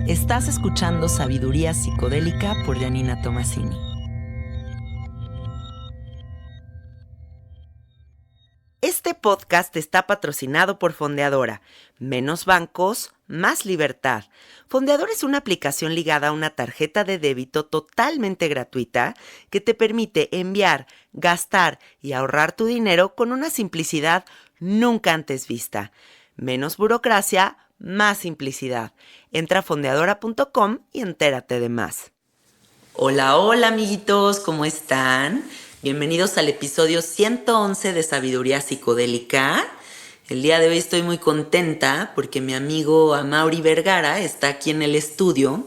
Estás escuchando Sabiduría Psicodélica por Janina Tomasini. Este podcast está patrocinado por Fondeadora. Menos bancos, más libertad. Fondeadora es una aplicación ligada a una tarjeta de débito totalmente gratuita que te permite enviar, gastar y ahorrar tu dinero con una simplicidad nunca antes vista. Menos burocracia, más simplicidad. Entra a fondeadora.com y entérate de más. Hola, hola amiguitos, ¿cómo están? Bienvenidos al episodio 111 de Sabiduría Psicodélica. El día de hoy estoy muy contenta porque mi amigo Amaury Vergara está aquí en el estudio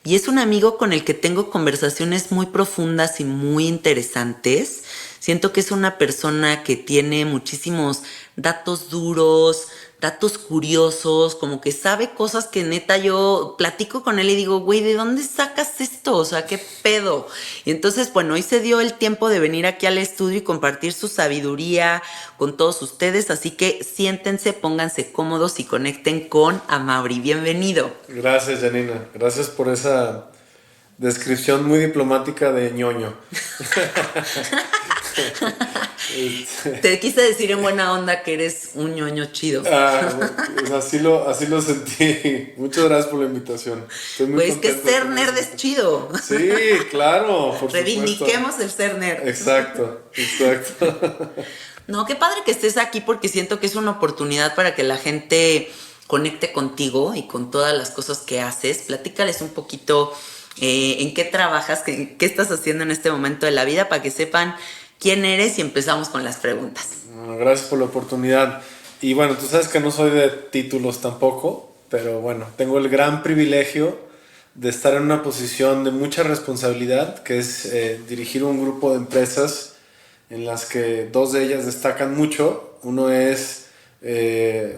y es un amigo con el que tengo conversaciones muy profundas y muy interesantes. Siento que es una persona que tiene muchísimos datos duros, datos curiosos, como que sabe cosas que neta yo platico con él y digo, güey, ¿de dónde sacas esto? O sea, ¿qué pedo? Y entonces, bueno, hoy se dio el tiempo de venir aquí al estudio y compartir su sabiduría con todos ustedes, así que siéntense, pónganse cómodos y conecten con Amaury. Bienvenido. Gracias, Janina. Gracias por esa descripción muy diplomática de ñoño. Te quise decir en buena onda que eres un ñoño chido. Pues así lo sentí. Muchas gracias por la invitación. Estoy muy Pues es que contento ser con nerd eso. es chido. Sí, claro, por supuesto. Reivindiquemos el ser nerd. Exacto. No, qué padre que estés aquí porque siento que es una oportunidad para que la gente conecte contigo y con todas las cosas que haces. Platícales un poquito en qué trabajas, qué estás haciendo en este momento de la vida para que sepan quién eres y empezamos con las preguntas. Bueno, gracias por la oportunidad. Y bueno, tú sabes que no soy de títulos tampoco, pero bueno, tengo el gran privilegio de estar en una posición de mucha responsabilidad, que es dirigir un grupo de empresas en las que dos de ellas destacan mucho. Uno es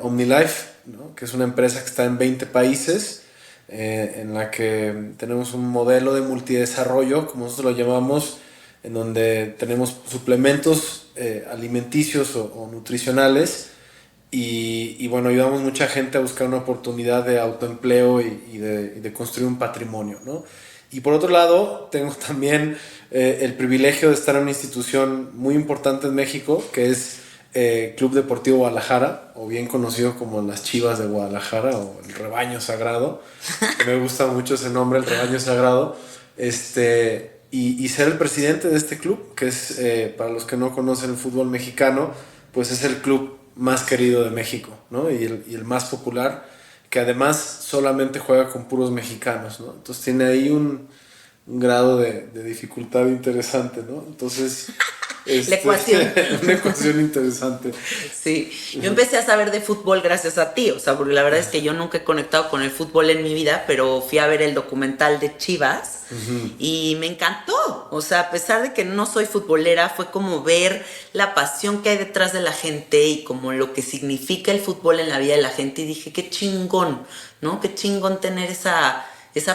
OmniLife, ¿no? Que es una empresa que está en 20 países, en la que tenemos un modelo de multidesarrollo, como nosotros lo llamamos, en donde tenemos suplementos alimenticios o nutricionales y bueno, ayudamos mucha gente a buscar una oportunidad de autoempleo y de construir un patrimonio, ¿no? Y por otro lado, tengo también el privilegio de estar en una institución muy importante en México, que es Club Deportivo Guadalajara, o bien conocido como las Chivas de Guadalajara, o el Rebaño Sagrado, que me gusta mucho ese nombre, el Rebaño Sagrado, y ser el presidente de este club, que es, para los que no conocen el fútbol mexicano, pues es el club más querido de México, ¿no? Y el más popular, que además solamente juega con puros mexicanos, ¿no? Entonces tiene ahí un grado de dificultad interesante, ¿no? Entonces, La ecuación. una ecuación interesante. Sí, yo empecé a saber de fútbol gracias a ti, o sea, porque la verdad es que yo nunca he conectado con el fútbol en mi vida, pero fui a ver el documental de Chivas y me encantó, o sea, a pesar de que no soy futbolera, fue como ver la pasión que hay detrás de la gente y como lo que significa el fútbol en la vida de la gente y dije, qué chingón, ¿no? Qué chingón tener esa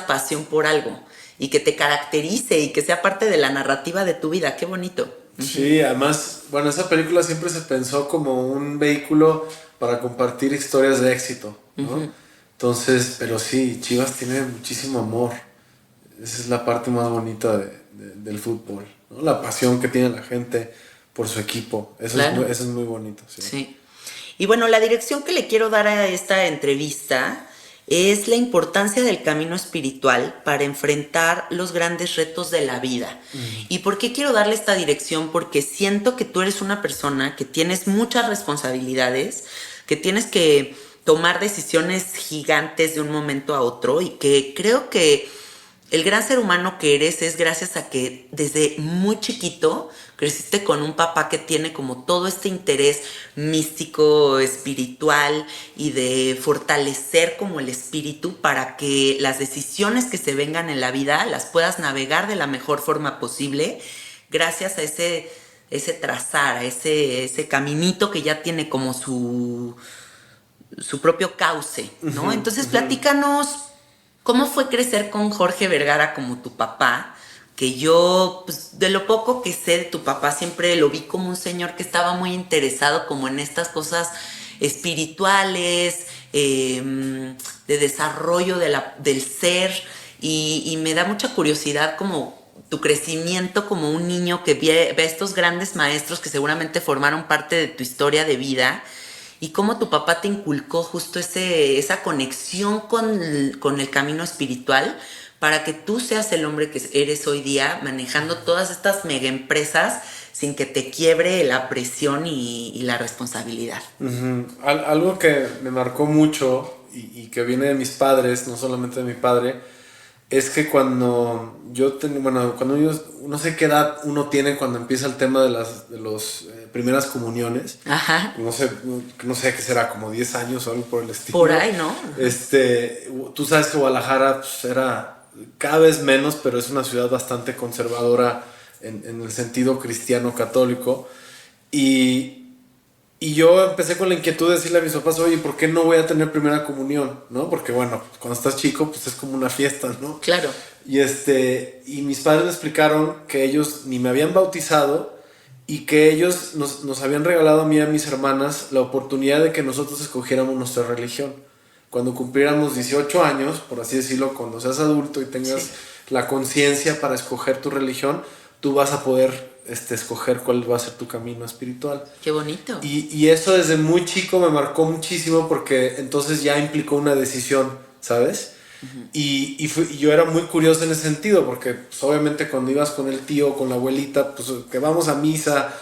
pasión por algo y que te caracterice y que sea parte de la narrativa de tu vida, qué bonito. Sí, además, bueno, esa película siempre se pensó como un vehículo para compartir historias de éxito, ¿no? Entonces, pero sí, Chivas tiene muchísimo amor. Esa es la parte más bonita del fútbol, ¿no? La pasión que tiene la gente por su equipo. Claro. Eso es muy bonito, sí. Sí. Y bueno, la dirección que le quiero dar a esta entrevista es la importancia del camino espiritual para enfrentar los grandes retos de la vida. ¿Y por qué quiero darle esta dirección? Porque siento que tú eres una persona que tienes muchas responsabilidades, que tienes que tomar decisiones gigantes de un momento a otro y que creo que el gran ser humano que eres es gracias a que desde muy chiquito creciste con un papá que tiene como todo este interés místico, espiritual y de fortalecer como el espíritu para que las decisiones que se vengan en la vida las puedas navegar de la mejor forma posible gracias a ese trazar, a ese caminito que ya tiene como su propio cauce, ¿no? Entonces platícanos cómo fue crecer con Jorge Vergara como tu papá, que yo, pues, de lo poco que sé de tu papá, siempre lo vi como un señor que estaba muy interesado como en estas cosas espirituales, de desarrollo del ser, y me da mucha curiosidad como tu crecimiento como un niño que ve a estos grandes maestros que seguramente formaron parte de tu historia de vida, y cómo tu papá te inculcó justo esa conexión con el camino espiritual para que tú seas el hombre que eres hoy día, manejando todas estas mega empresas sin que te quiebre la presión y la responsabilidad. Algo que me marcó mucho y que viene de mis padres, no solamente de mi padre, es que cuando cuando no sé qué edad uno tiene cuando empieza el tema de las primeras comuniones. Ajá. No sé qué será, como 10 años o algo por el estilo. Por ahí, ¿no? Tú sabes que Guadalajara pues, era cada vez menos, pero es una ciudad bastante conservadora en el sentido cristiano católico. Y yo empecé con la inquietud de decirle a mis papás, oye, ¿por qué no voy a tener primera comunión? ¿No? Porque bueno, cuando estás chico, pues es como una fiesta, ¿no? Claro. Y mis padres me explicaron que ellos ni me habían bautizado y que ellos nos habían regalado a mí y a mis hermanas la oportunidad de que nosotros escogiéramos nuestra religión. Cuando cumpliéramos 18 años, por así decirlo, cuando seas adulto y tengas la conciencia para escoger tu religión, tú vas a poder escoger cuál va a ser tu camino espiritual. Qué bonito. Y eso desde muy chico me marcó muchísimo porque entonces ya implicó una decisión, ¿sabes? Uh-huh. Y yo era muy curioso en ese sentido porque pues, obviamente cuando ibas con el tío, con la abuelita, pues que vamos a misa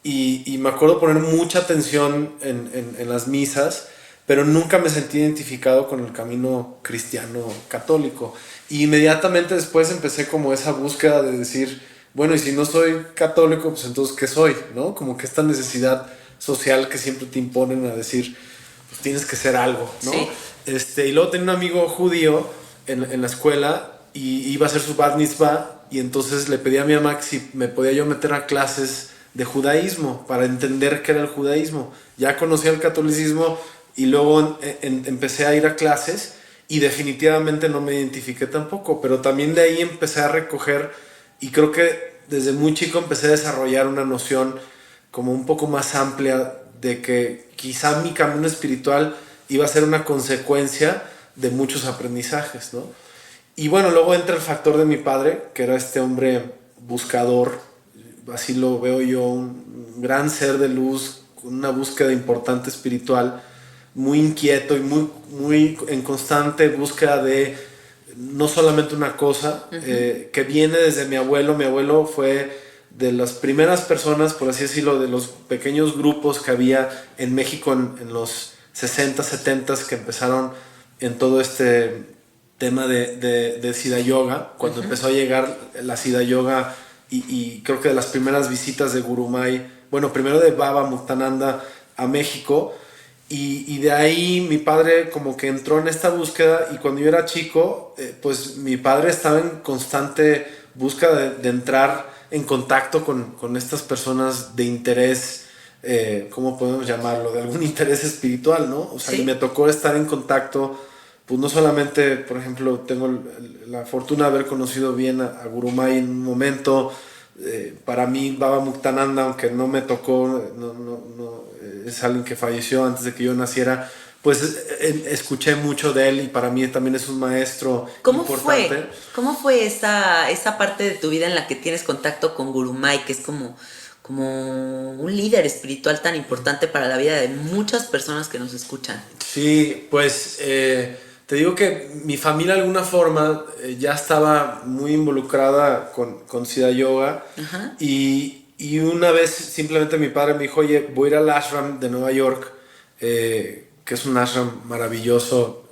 y me acuerdo poner mucha atención en las misas, pero nunca me sentí identificado con el camino cristiano católico. Y inmediatamente después empecé como esa búsqueda de decir, bueno, y si no soy católico, pues entonces ¿qué soy? ¿No? Como que esta necesidad social que siempre te imponen a decir, pues tienes que ser algo, ¿no? Sí. Y luego tenía un amigo judío en la escuela y iba a hacer su bar mitzvah y entonces le pedí a mi mamá que si me podía yo meter a clases de judaísmo para entender qué era el judaísmo. Ya conocía el catolicismo y luego empecé a ir a clases y definitivamente no me identifiqué tampoco, pero también de ahí empecé a recoger. Y creo que desde muy chico empecé a desarrollar una noción como un poco más amplia de que quizá mi camino espiritual iba a ser una consecuencia de muchos aprendizajes, ¿no? Y bueno, luego entra el factor de mi padre, que era este hombre buscador, así lo veo yo, un gran ser de luz, con una búsqueda importante espiritual, muy inquieto y muy en constante búsqueda de no solamente una cosa, uh-huh. Que viene desde mi abuelo. Mi abuelo fue de las primeras personas, por así decirlo, de los pequeños grupos que había en México en los 60, 70 que empezaron en todo este tema de Siddha Yoga, cuando uh-huh. empezó a llegar la Siddha Yoga y creo que de las primeras visitas de Gurumay, bueno, primero de Baba Muktananda a México. Y de ahí mi padre como que entró en esta búsqueda y cuando yo era chico, pues mi padre estaba en constante búsqueda de entrar en contacto con estas personas de interés, ¿cómo podemos llamarlo? De algún interés espiritual, ¿no? O sea, ¿sí? Y me tocó estar en contacto, pues no solamente, por ejemplo, tengo la fortuna de haber conocido bien a Gurumay en un momento. Para mí Baba Muktananda, aunque no me tocó, es alguien que falleció antes de que yo naciera, pues escuché mucho de él y para mí también es un maestro importante. ¿Cómo fue esa parte de tu vida en la que tienes contacto con Gurumay, que es como un líder espiritual tan importante para la vida de muchas personas que nos escuchan? Sí, pues te digo que mi familia de alguna forma ya estaba muy involucrada con Siddha Yoga. Uh-huh. Y una vez simplemente mi padre me dijo, oye, voy a ir al ashram de Nueva York, que es un ashram maravilloso.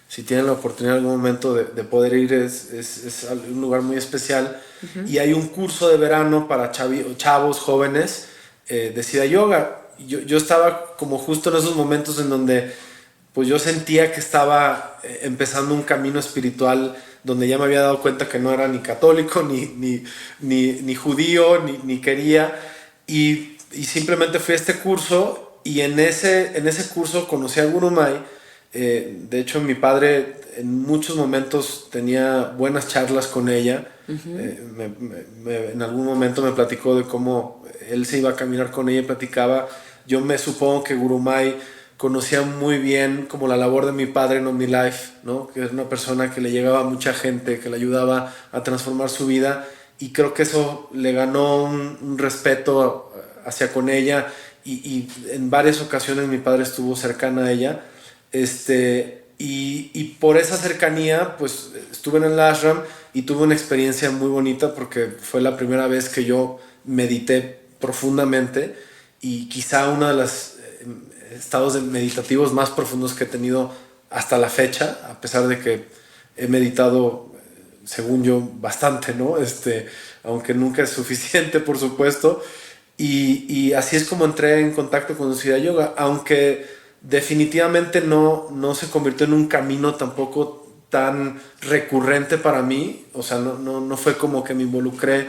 Si tienen la oportunidad en algún momento de poder ir, es un lugar muy especial. Uh-huh. Y hay un curso de verano para chavos jóvenes de Siddha Yoga. Yo estaba como justo en esos momentos en donde pues yo sentía que estaba empezando un camino espiritual donde ya me había dado cuenta que no era ni católico, ni judío, ni quería. Y simplemente fui a este curso y en ese curso conocí a Gurumay. De hecho, mi padre en muchos momentos tenía buenas charlas con ella. Uh-huh. En algún momento me platicó de cómo él se iba a caminar con ella y platicaba. Yo me supongo que Gurumay conocía muy bien como la labor de mi padre en OmniLife, ¿no? Que era una persona que le llegaba a mucha gente, que le ayudaba a transformar su vida, y creo que eso le ganó un respeto hacia con ella, y en varias ocasiones mi padre estuvo cercana a ella, y por esa cercanía pues estuve en el ashram y tuve una experiencia muy bonita porque fue la primera vez que yo medité profundamente, y quizá uno de los estados meditativos más profundos que he tenido hasta la fecha, a pesar de que he meditado, según yo, bastante, ¿no? Aunque nunca es suficiente, por supuesto. Y así es como entré en contacto con Siddha Yoga, aunque definitivamente no se convirtió en un camino tampoco tan recurrente para mí. O sea, no fue como que me involucré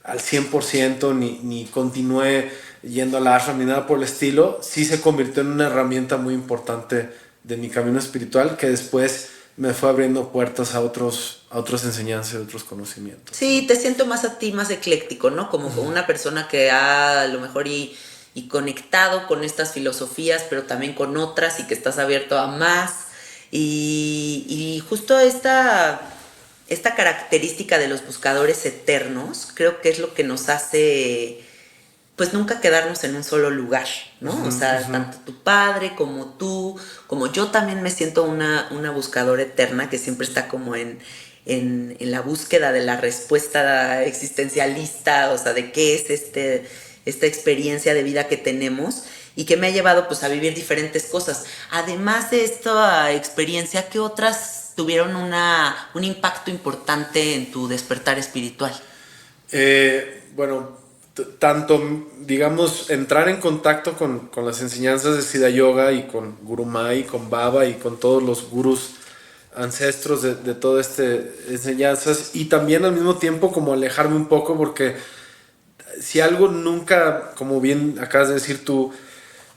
al 100% ni continué yendo a la ashram ni nada por el estilo. Sí se convirtió en una herramienta muy importante de mi camino espiritual, que después me fue abriendo puertas a otras enseñanzas, a otros conocimientos. Sí, te siento más a ti, más ecléctico, ¿no? Como una persona que ha a lo mejor y conectado con estas filosofías, pero también con otras, y que estás abierto a más. Y justo esta característica de los buscadores eternos, creo que es lo que nos hace pues nunca quedarnos en un solo lugar, ¿no? O sea, tanto tu padre como tú, como yo también me siento una buscadora eterna que siempre está como en la búsqueda de la respuesta existencialista, o sea, de qué es esta experiencia de vida que tenemos y que me ha llevado pues a vivir diferentes cosas. Además de esta experiencia, ¿qué otras tuvieron un impacto importante en tu despertar espiritual? Bueno, tanto, digamos, entrar en contacto con las enseñanzas de Siddha Yoga y con Guru Mai, con Baba y con todos los gurús ancestros de todas estas enseñanzas, y también al mismo tiempo como alejarme un poco, porque si algo nunca, como bien acabas de decir tú,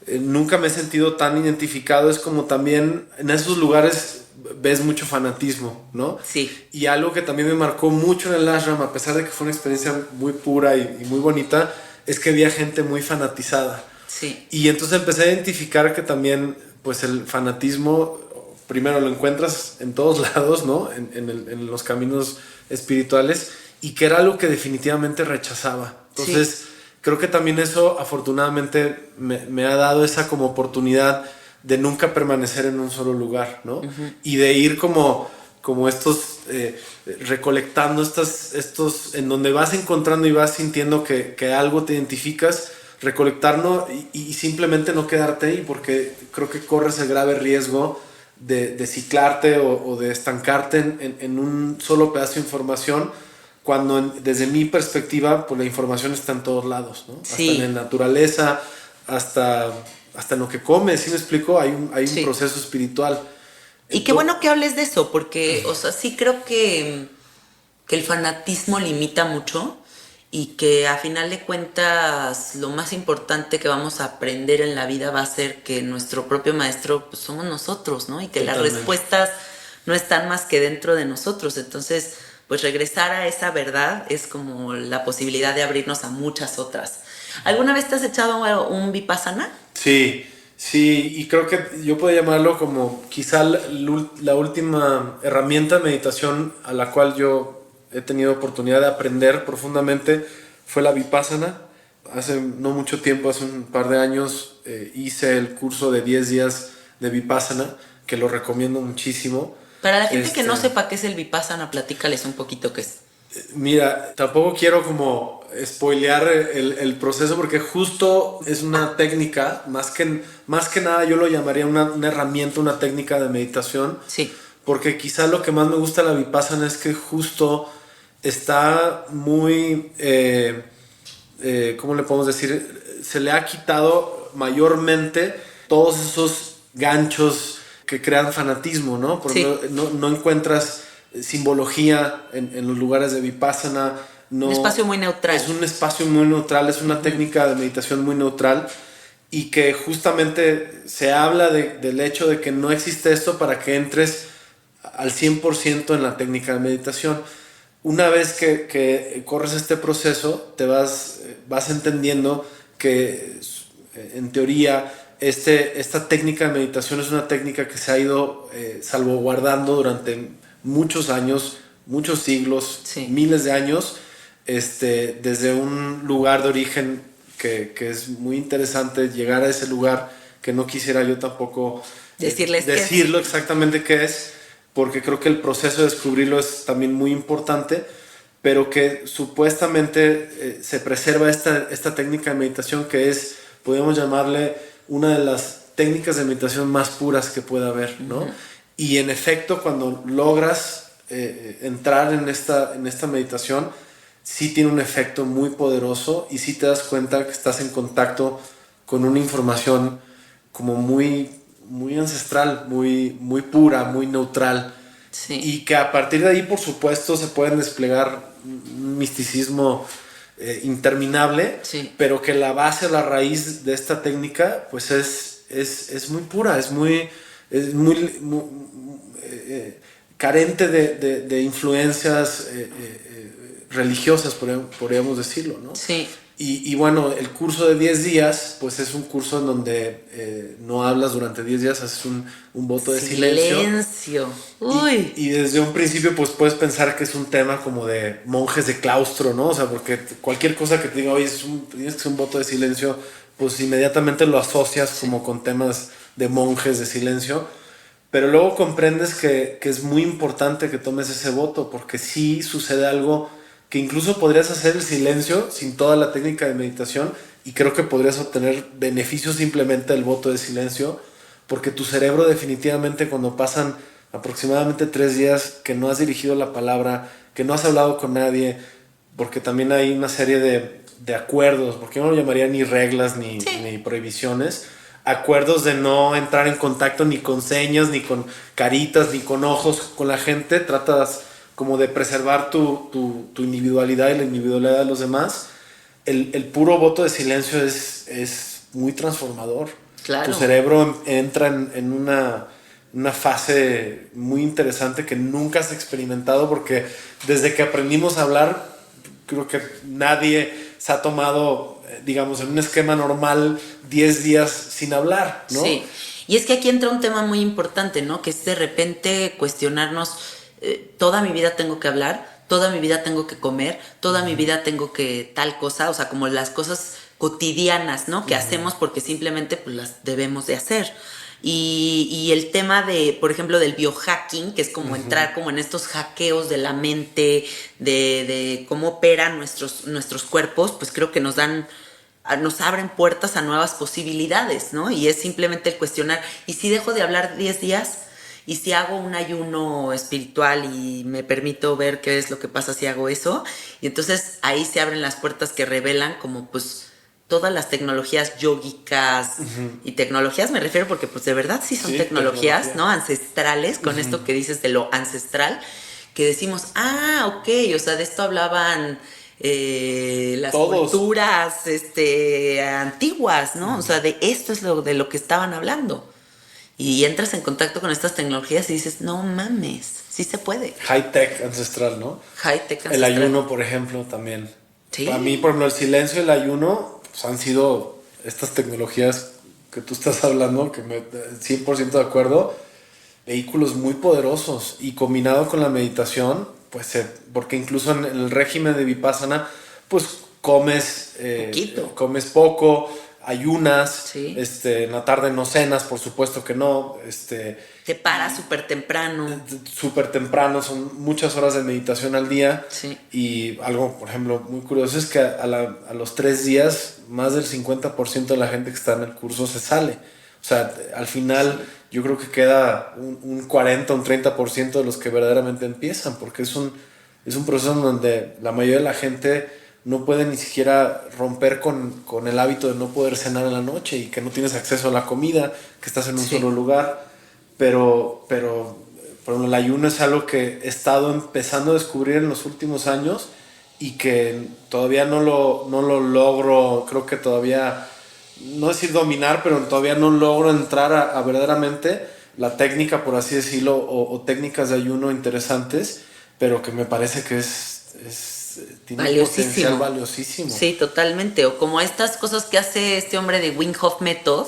nunca me he sentido tan identificado, es como también en esos lugares ves mucho fanatismo, ¿no? Sí. Y algo que también me marcó mucho en el ashram, a pesar de que fue una experiencia muy pura y muy bonita, es que había gente muy fanatizada. Sí. Y entonces empecé a identificar que también, pues el fanatismo, primero lo encuentras en todos lados, ¿no? En los caminos espirituales, y que era algo que definitivamente rechazaba. Entonces, sí, creo que también eso afortunadamente me ha dado esa como oportunidad de nunca permanecer en un solo lugar, ¿no? Y de ir como estos, recolectando estos, en donde vas encontrando y vas sintiendo que algo te identificas, recolectarlo y simplemente no quedarte ahí, porque creo que corres el grave riesgo de ciclarte o de estancarte en un solo pedazo de información, cuando desde mi perspectiva pues la información está en todos lados, ¿no? Sí. Hasta en la naturaleza, hasta en lo que comes, ¿sí me explico? Hay un sí, proceso espiritual. Y qué bueno que hables de eso, porque, o sea, sí creo que el fanatismo limita mucho, y que a final de cuentas lo más importante que vamos a aprender en la vida va a ser que nuestro propio maestro pues somos nosotros, ¿no? Y que totalmente, las respuestas no están más que dentro de nosotros. Entonces, pues regresar a esa verdad es como la posibilidad de abrirnos a muchas otras. ¿Alguna vez te has echado un vipassana? Sí, y creo que yo puedo llamarlo como quizá la última herramienta de meditación a la cual yo he tenido oportunidad de aprender profundamente fue la vipassana. Hace no mucho tiempo, hace un par de años, hice el curso de 10 días de vipassana, que lo recomiendo muchísimo. Para la gente que no sepa qué es el vipassana, platícales un poquito qué es. Mira, tampoco quiero como spoilear el proceso, porque justo es una técnica, más que nada yo lo llamaría una herramienta, una técnica de meditación. Sí. Porque quizá lo que más me gusta de la vipassana es que justo está muy, ¿cómo le podemos decir? Se le ha quitado mayormente todos esos ganchos que crean fanatismo, ¿no? Porque sí, no encuentras simbología en los lugares de vipassana. No, un espacio muy neutral. Es un espacio muy neutral, es una técnica de meditación muy neutral, y que justamente se habla del hecho de que no existe esto para que entres al 100% en la técnica de meditación. Una vez que corres este proceso, te vas entendiendo que en teoría esta técnica de meditación es una técnica que se ha ido salvaguardando durante muchos años, muchos siglos, Sí. miles de años, desde un lugar de origen que es muy interesante llegar a ese lugar, que no quisiera yo tampoco decirlo exactamente qué es, porque creo que el proceso de descubrirlo es también muy importante, pero que supuestamente se preserva esta técnica de meditación que es, podemos llamarle, una de las técnicas de meditación más puras que pueda haber, ¿no? Uh-huh. Y en efecto, cuando logras entrar en esta meditación, sí tiene un efecto muy poderoso y sí te das cuenta que estás en contacto con una información como muy, muy ancestral, muy, muy pura, muy neutral. Sí. Y que a partir de ahí, por supuesto, se pueden desplegar un misticismo interminable, sí. pero que la base, la raíz de esta técnica, pues es muy pura, es muy carente de influencias religiosas, podríamos decirlo, ¿no? Sí. Y bueno, el curso de 10 días, pues es un curso en donde no hablas durante 10 días, haces un voto de silencio. Uy. Y desde un principio, pues puedes pensar que es un tema como de monjes de claustro, ¿no? O sea, porque cualquier cosa que te diga, oye, tienes que hacer un voto de silencio, pues inmediatamente lo asocias como con temas de monjes de silencio. Pero luego comprendes que es muy importante que tomes ese voto, porque sí sucede algo que incluso podrías hacer el silencio sin toda la técnica de meditación y creo que podrías obtener beneficios simplemente del voto de silencio, porque tu cerebro definitivamente, cuando pasan aproximadamente 3 días que no has dirigido la palabra, que no has hablado con nadie, porque también hay una serie de acuerdos, porque yo no lo llamaría ni reglas ni prohibiciones, acuerdos de no entrar en contacto ni con señas, ni con caritas, ni con ojos con la gente, tratas como de preservar tu individualidad y la individualidad de los demás. El puro voto de silencio es muy transformador. Claro. Tu cerebro entra en una fase muy interesante que nunca has experimentado, porque desde que aprendimos a hablar, creo que nadie se ha tomado, digamos, en un esquema normal 10 días sin hablar, ¿no? Sí, y es que aquí entra un tema muy importante, ¿no? Que es de repente cuestionarnos, toda mi vida tengo que hablar, toda mi vida tengo que comer, toda mi vida tengo que tal cosa, o sea, como las cosas cotidianas, ¿no? Que hacemos porque simplemente pues las debemos de hacer. Y el tema de, por ejemplo, del biohacking, que es como entrar como en estos hackeos de la mente, de cómo operan nuestros cuerpos, pues creo que nos abren puertas a nuevas posibilidades, ¿no? Y es simplemente el cuestionar, ¿y si dejo de hablar 10 días? ¿Y si hago un ayuno espiritual y me permito ver qué es lo que pasa si hago eso? Y entonces ahí se abren las puertas que revelan como pues todas las tecnologías yógicas. Y tecnologías me refiero porque pues de verdad sí son tecnologías, ¿no? Ancestrales, con esto que dices de lo ancestral, que decimos, ok, o sea, de esto hablaban las culturas antiguas, ¿no? O sea, de esto es de lo que estaban hablando. Y entras en contacto con estas tecnologías y dices, no mames, sí se puede. High-tech ancestral, ¿no? High-tech ancestral. El ayuno, por ejemplo, también. Sí. Para mí, por ejemplo, el silencio y el ayuno pues, han sido estas tecnologías que tú estás hablando, que me 100% de acuerdo, vehículos muy poderosos, y combinado con la meditación, pues porque incluso en el régimen de Vipassana, pues comes poco, ayunas, sí. En la tarde no cenas, por supuesto que no, te paras súper temprano. Súper temprano, son muchas horas de meditación al día. Sí. Y algo, por ejemplo, muy curioso es que a los 3 días, más del 50% de la gente que está en el curso se sale. O sea, al final yo creo que queda un 40, un 30% de los que verdaderamente empiezan, porque es un proceso en donde la mayoría de la gente no puede ni siquiera romper con el hábito de no poder cenar en la noche y que no tienes acceso a la comida, que estás en un solo lugar. Pero el ayuno es algo que he estado empezando a descubrir en los últimos años y que todavía no lo logro, creo que todavía, no decir dominar, pero todavía no logro entrar a verdaderamente la técnica, por así decirlo, o técnicas de ayuno interesantes, pero que me parece que es tiene un potencial valiosísimo. Sí, totalmente. O como estas cosas que hace este hombre de Wim Hof Method,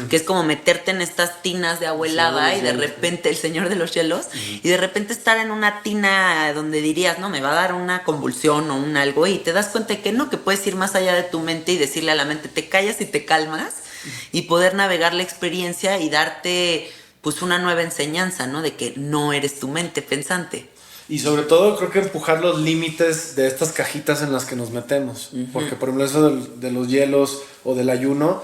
que es como meterte en estas tinas de agua helada y de repente, el señor de los hielos, y de repente estar en una tina donde dirías, no, me va a dar una convulsión o un algo, y te das cuenta de que no, que puedes ir más allá de tu mente y decirle a la mente, te callas y te calmas, y poder navegar la experiencia y darte pues una nueva enseñanza, ¿no? De que no eres tu mente pensante. Y sobre todo creo que empujar los límites de estas cajitas en las que nos metemos. Porque por ejemplo eso de los hielos o del ayuno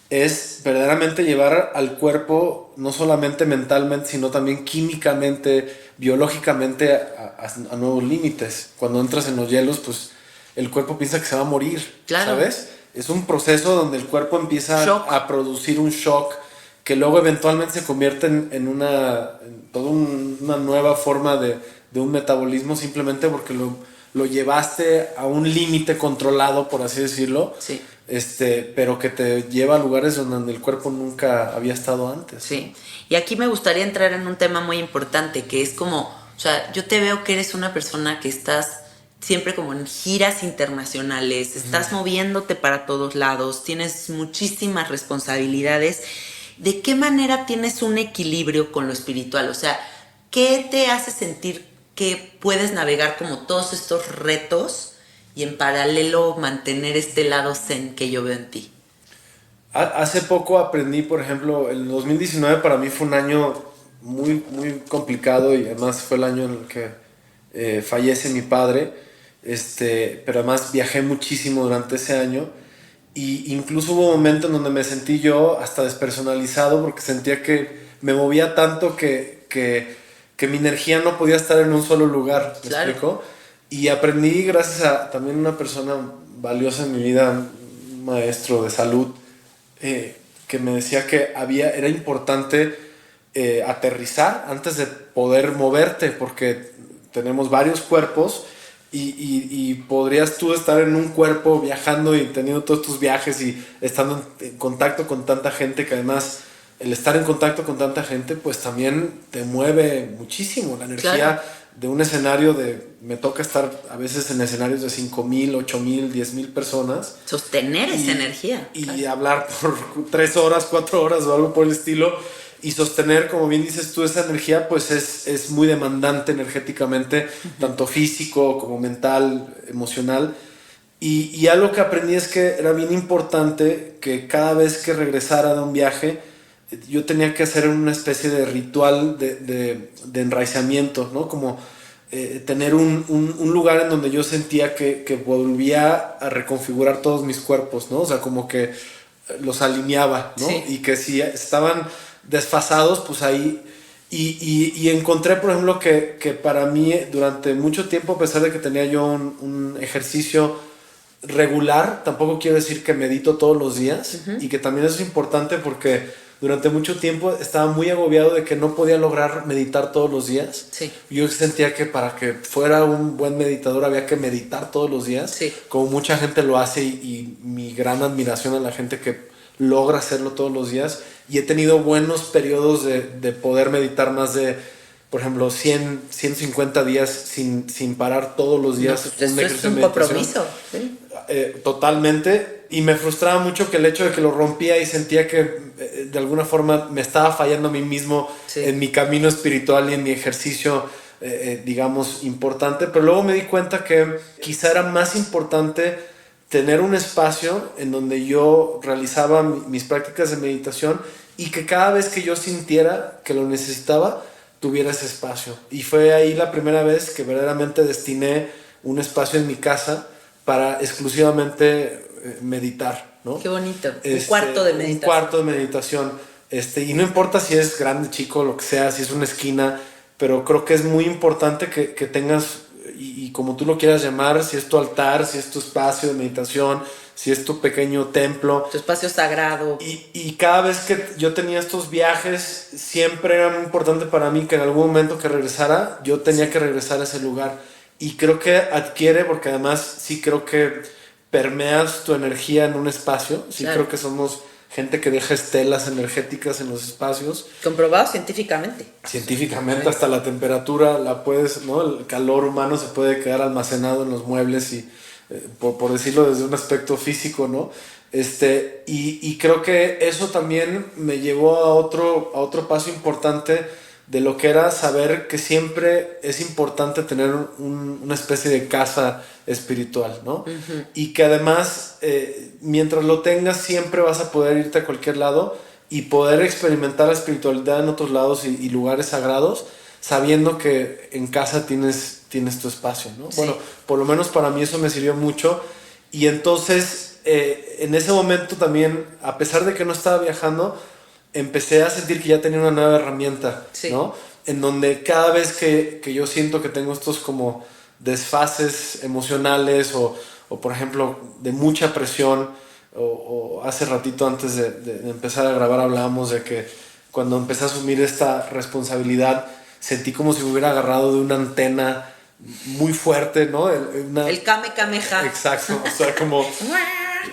es verdaderamente llevar al cuerpo no solamente mentalmente, sino también químicamente, biológicamente a nuevos límites. Cuando entras en los hielos, pues el cuerpo piensa que se va a morir, claro. ¿Sabes? Es un proceso donde el cuerpo empieza a producir un shock que luego eventualmente se convierte en toda una nueva forma de un metabolismo, simplemente porque lo llevaste a un límite controlado, por así decirlo, sí. Pero que te lleva a lugares donde el cuerpo nunca había estado antes. Sí, y aquí me gustaría entrar en un tema muy importante, que es como, o sea, yo te veo que eres una persona que estás siempre como en giras internacionales, estás moviéndote para todos lados, tienes muchísimas responsabilidades. ¿De qué manera tienes un equilibrio con lo espiritual? O sea, ¿qué te hace sentir que puedes navegar como todos estos retos y en paralelo mantener este lado zen que yo veo en ti? Hace poco aprendí, por ejemplo, el 2019 para mí fue un año muy, muy complicado y además fue el año en el que fallece mi padre. Pero además viajé muchísimo durante ese año y incluso hubo momentos en donde me sentí yo hasta despersonalizado porque sentía que me movía tanto que mi energía no podía estar en un solo lugar, ¿me explico? Y aprendí gracias a también una persona valiosa en mi vida, un maestro de salud, que me decía que era importante aterrizar antes de poder moverte porque tenemos varios cuerpos. Y podrías tú estar en un cuerpo viajando y teniendo todos tus viajes y estando en contacto con tanta gente, que además el estar en contacto con tanta gente pues también te mueve muchísimo la energía de un escenario me toca estar a veces en escenarios de 5,000, 8,000, 10,000 personas. Sostener esa energía. Y hablar por 3 horas, 4 horas o algo por el estilo. Y sostener, como bien dices tú, esa energía pues es muy demandante energéticamente, tanto físico como mental, emocional. Y algo que aprendí es que era bien importante que cada vez que regresara de un viaje, yo tenía que hacer una especie de ritual de enraizamiento, ¿no? Como tener un lugar en donde yo sentía que volvía a reconfigurar todos mis cuerpos, ¿no? O sea, como que los alineaba, ¿no? Sí. Y que si estaban desfasados, pues ahí... Y encontré, por ejemplo, que para mí durante mucho tiempo, a pesar de que tenía yo un ejercicio regular, tampoco quiero decir que medito todos los días, y que también eso es importante porque durante mucho tiempo estaba muy agobiado de que no podía lograr meditar todos los días. Sí. Yo sentía que para que fuera un buen meditador había que meditar todos los días, sí. Como mucha gente lo hace, y mi gran admiración a la gente que logra hacerlo todos los días. Y he tenido buenos periodos de poder meditar más de, por ejemplo, 150 días sin parar todos los días. No, pues eso es un compromiso. ¿Sí? Totalmente. Y me frustraba mucho que el hecho de que lo rompía y sentía que de alguna forma me estaba fallando a mí mismo, sí, en mi camino espiritual y en mi ejercicio, digamos, importante. Pero luego me di cuenta que quizá era más importante tener un espacio en donde yo realizaba mis prácticas de meditación y que cada vez que yo sintiera que lo necesitaba, tuviera ese espacio. Y fue ahí la primera vez que verdaderamente destiné un espacio en mi casa para exclusivamente meditar, ¿no? Qué bonito. Un cuarto de meditación. Un cuarto de meditación. Y no importa si es grande, chico, lo que sea, si es una esquina, pero creo que es muy importante que tengas, y como tú lo quieras llamar, si es tu altar, si es tu espacio de meditación, si es tu pequeño templo. Tu espacio sagrado. Y cada vez que yo tenía estos viajes, siempre era muy importante para mí que en algún momento que regresara, yo tenía que regresar a ese lugar. Y creo que adquiere, porque además sí creo que permeas tu energía en un espacio. Sí, claro. Creo que somos gente que deja estelas energéticas en los espacios. Comprobado científicamente. Científicamente, hasta la temperatura la puedes, ¿no? El calor humano se puede quedar almacenado en los muebles y, por decirlo desde un aspecto físico, ¿no? Y creo que eso también me llevó a otro paso importante de lo que era saber que siempre es importante tener una especie de casa espiritual, ¿no? Uh-huh. Y que además, mientras lo tengas, siempre vas a poder irte a cualquier lado y poder experimentar la espiritualidad en otros lados y lugares sagrados, sabiendo que en casa tienes tu espacio, ¿no? Sí. Bueno, por lo menos para mí eso me sirvió mucho. Y entonces, en ese momento también, a pesar de que no estaba viajando, empecé a sentir que ya tenía una nueva herramienta, sí. ¿no? En donde cada vez que yo siento que tengo estos como desfases emocionales o por ejemplo, de mucha presión, o hace ratito antes de empezar a grabar hablábamos de que cuando empecé a asumir esta responsabilidad, sentí como si me hubiera agarrado de una antena muy fuerte, ¿no? El Kamehameha. Exacto, o sea, como...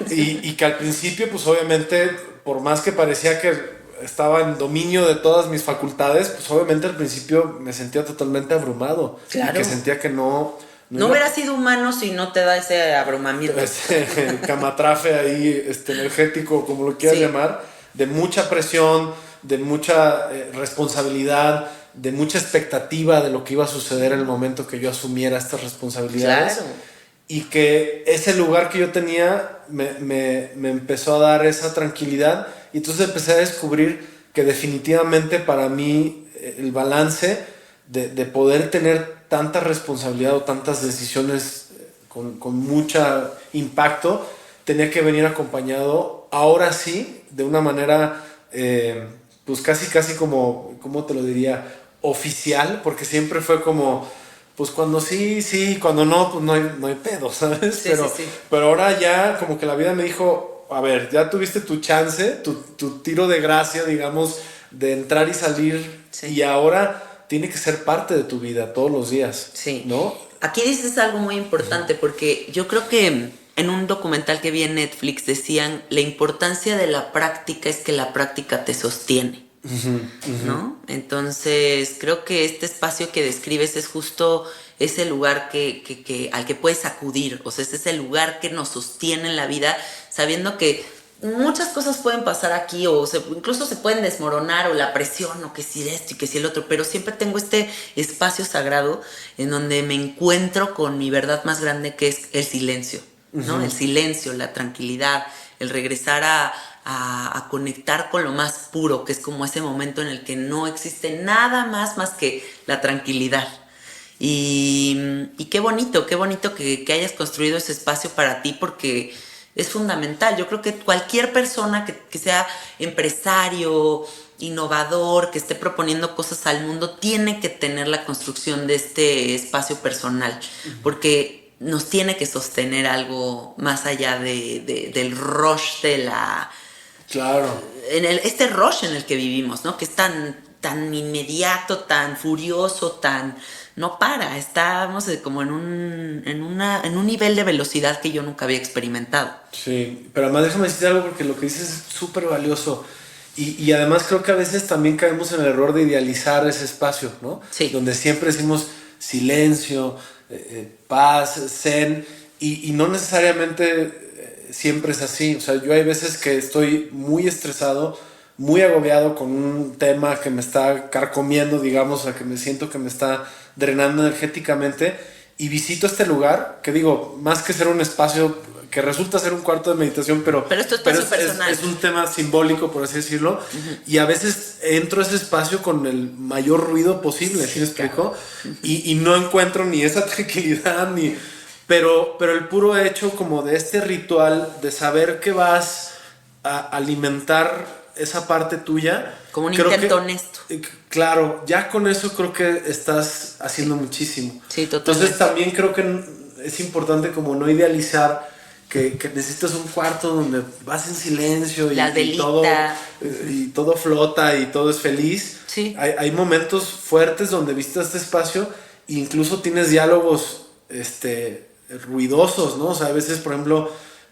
y que al principio, pues obviamente, por más que parecía que estaba en dominio de todas mis facultades, pues obviamente al principio me sentía totalmente abrumado. Claro. Y que sentía que no hubiera sido humano si no te da ese abrumamiento. Ese camatrafe ahí energético, como lo quieras llamar, de mucha presión, de mucha responsabilidad, de mucha expectativa de lo que iba a suceder en el momento que yo asumiera estas responsabilidades. Claro. Y que ese lugar que yo tenía me empezó a dar esa tranquilidad. Y entonces empecé a descubrir que definitivamente para mí el balance de poder tener tanta responsabilidad o tantas decisiones con mucho impacto tenía que venir acompañado, ahora sí, de una manera pues casi como, ¿cómo te lo diría? Oficial, porque siempre fue como... Pues cuando sí, cuando no, pues no hay pedo, ¿sabes? Sí, pero ahora ya como que la vida me dijo, a ver, ya tuviste tu chance, tu tiro de gracia, digamos, de entrar y salir, y ahora tiene que ser parte de tu vida todos los días, ¿no? Aquí dices algo muy importante, porque yo creo que en un documental que vi en Netflix decían, la importancia de la práctica es que la práctica te sostiene. ¿No? Entonces creo que este espacio que describes es justo ese lugar al que puedes acudir, o sea, es ese lugar que nos sostiene en la vida, sabiendo que muchas cosas pueden pasar aquí o incluso se pueden desmoronar, o la presión, o que si esto y que si el otro, pero siempre tengo este espacio sagrado en donde me encuentro con mi verdad más grande, que es el silencio, ¿no? El silencio, la tranquilidad, el regresar a conectar con lo más puro, que es como ese momento en el que no existe nada más que la tranquilidad. Y qué bonito que hayas construido ese espacio para ti, porque es fundamental. Yo creo que cualquier persona que sea empresario, innovador, que esté proponiendo cosas al mundo, tiene que tener la construcción de este espacio personal, porque nos tiene que sostener algo más allá del rush de la... Claro. Este rush en el que vivimos, ¿no? Que es tan inmediato, tan furioso, no para. Estamos como en un nivel de velocidad que yo nunca había experimentado. Sí, pero además déjame decir algo, porque lo que dices es súper valioso. Y además creo que a veces también caemos en el error de idealizar ese espacio, ¿no? Sí. Donde siempre decimos silencio, paz, zen, y no necesariamente... siempre es así. O sea, yo hay veces que estoy muy estresado, muy agobiado con un tema que me está carcomiendo, digamos, o sea, que me siento que me está drenando energéticamente, y visito este lugar, que digo, más que ser un espacio que resulta ser un cuarto de meditación, pero es un tema simbólico, por así decirlo, y a veces entro a ese espacio con el mayor ruido posible, ¿sí me explico? Y no encuentro ni esa tranquilidad, Pero el puro hecho como de este ritual, de saber que vas a alimentar esa parte tuya. Como un intento honesto. Claro, ya con eso creo que estás haciendo muchísimo. Sí, totalmente. Entonces también creo que es importante como no idealizar que necesitas un cuarto donde vas en silencio y todo flota y todo es feliz. Sí. Hay momentos fuertes donde visitas este espacio e incluso tienes diálogos ruidosos, ¿no? O sea, a veces, por ejemplo,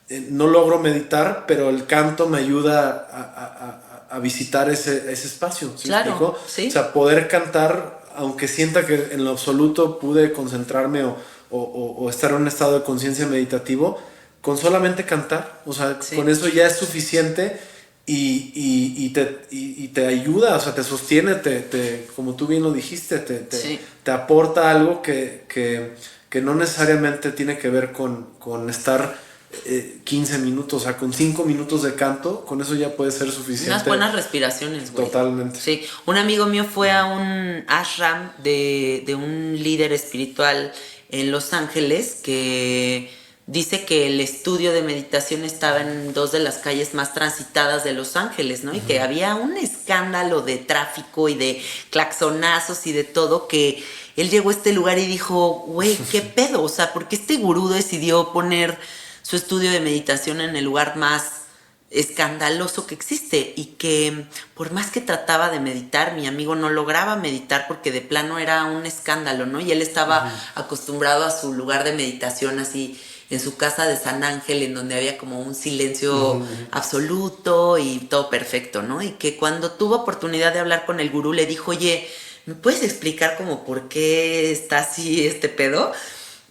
no logro meditar, pero el canto me ayuda a visitar ese espacio. ¿Sí Claro, me explico? sí. O sea, poder cantar, aunque sienta que en lo absoluto pude concentrarme o estar en un estado de conciencia meditativo, con solamente cantar, o sea, Sí. con eso ya es suficiente y te ayuda, o sea, te sostiene, como tú bien lo dijiste, Sí. te aporta algo que no necesariamente tiene que ver con estar 15 minutos, o sea, con 5 minutos de canto, con eso ya puede ser suficiente. Unas buenas respiraciones, güey. Totalmente. Sí, un amigo mío fue a un ashram de un líder espiritual en Los Ángeles que dice que el estudio de meditación estaba en 2 de las calles más transitadas de Los Ángeles, ¿no? Y que había un escándalo de tráfico y de claxonazos y de todo, que él llegó a este lugar y dijo, güey, ¿qué pedo? O sea, ¿por qué este gurú decidió poner su estudio de meditación en el lugar más escandaloso que existe? Y que por más que trataba de meditar, mi amigo no lograba meditar porque de plano era un escándalo, ¿no? Y él estaba acostumbrado a su lugar de meditación así en su casa de San Ángel, en donde había como un silencio absoluto y todo perfecto, ¿no? Y que cuando tuvo oportunidad de hablar con el gurú le dijo, oye, ¿me puedes explicar como por qué está así este pedo?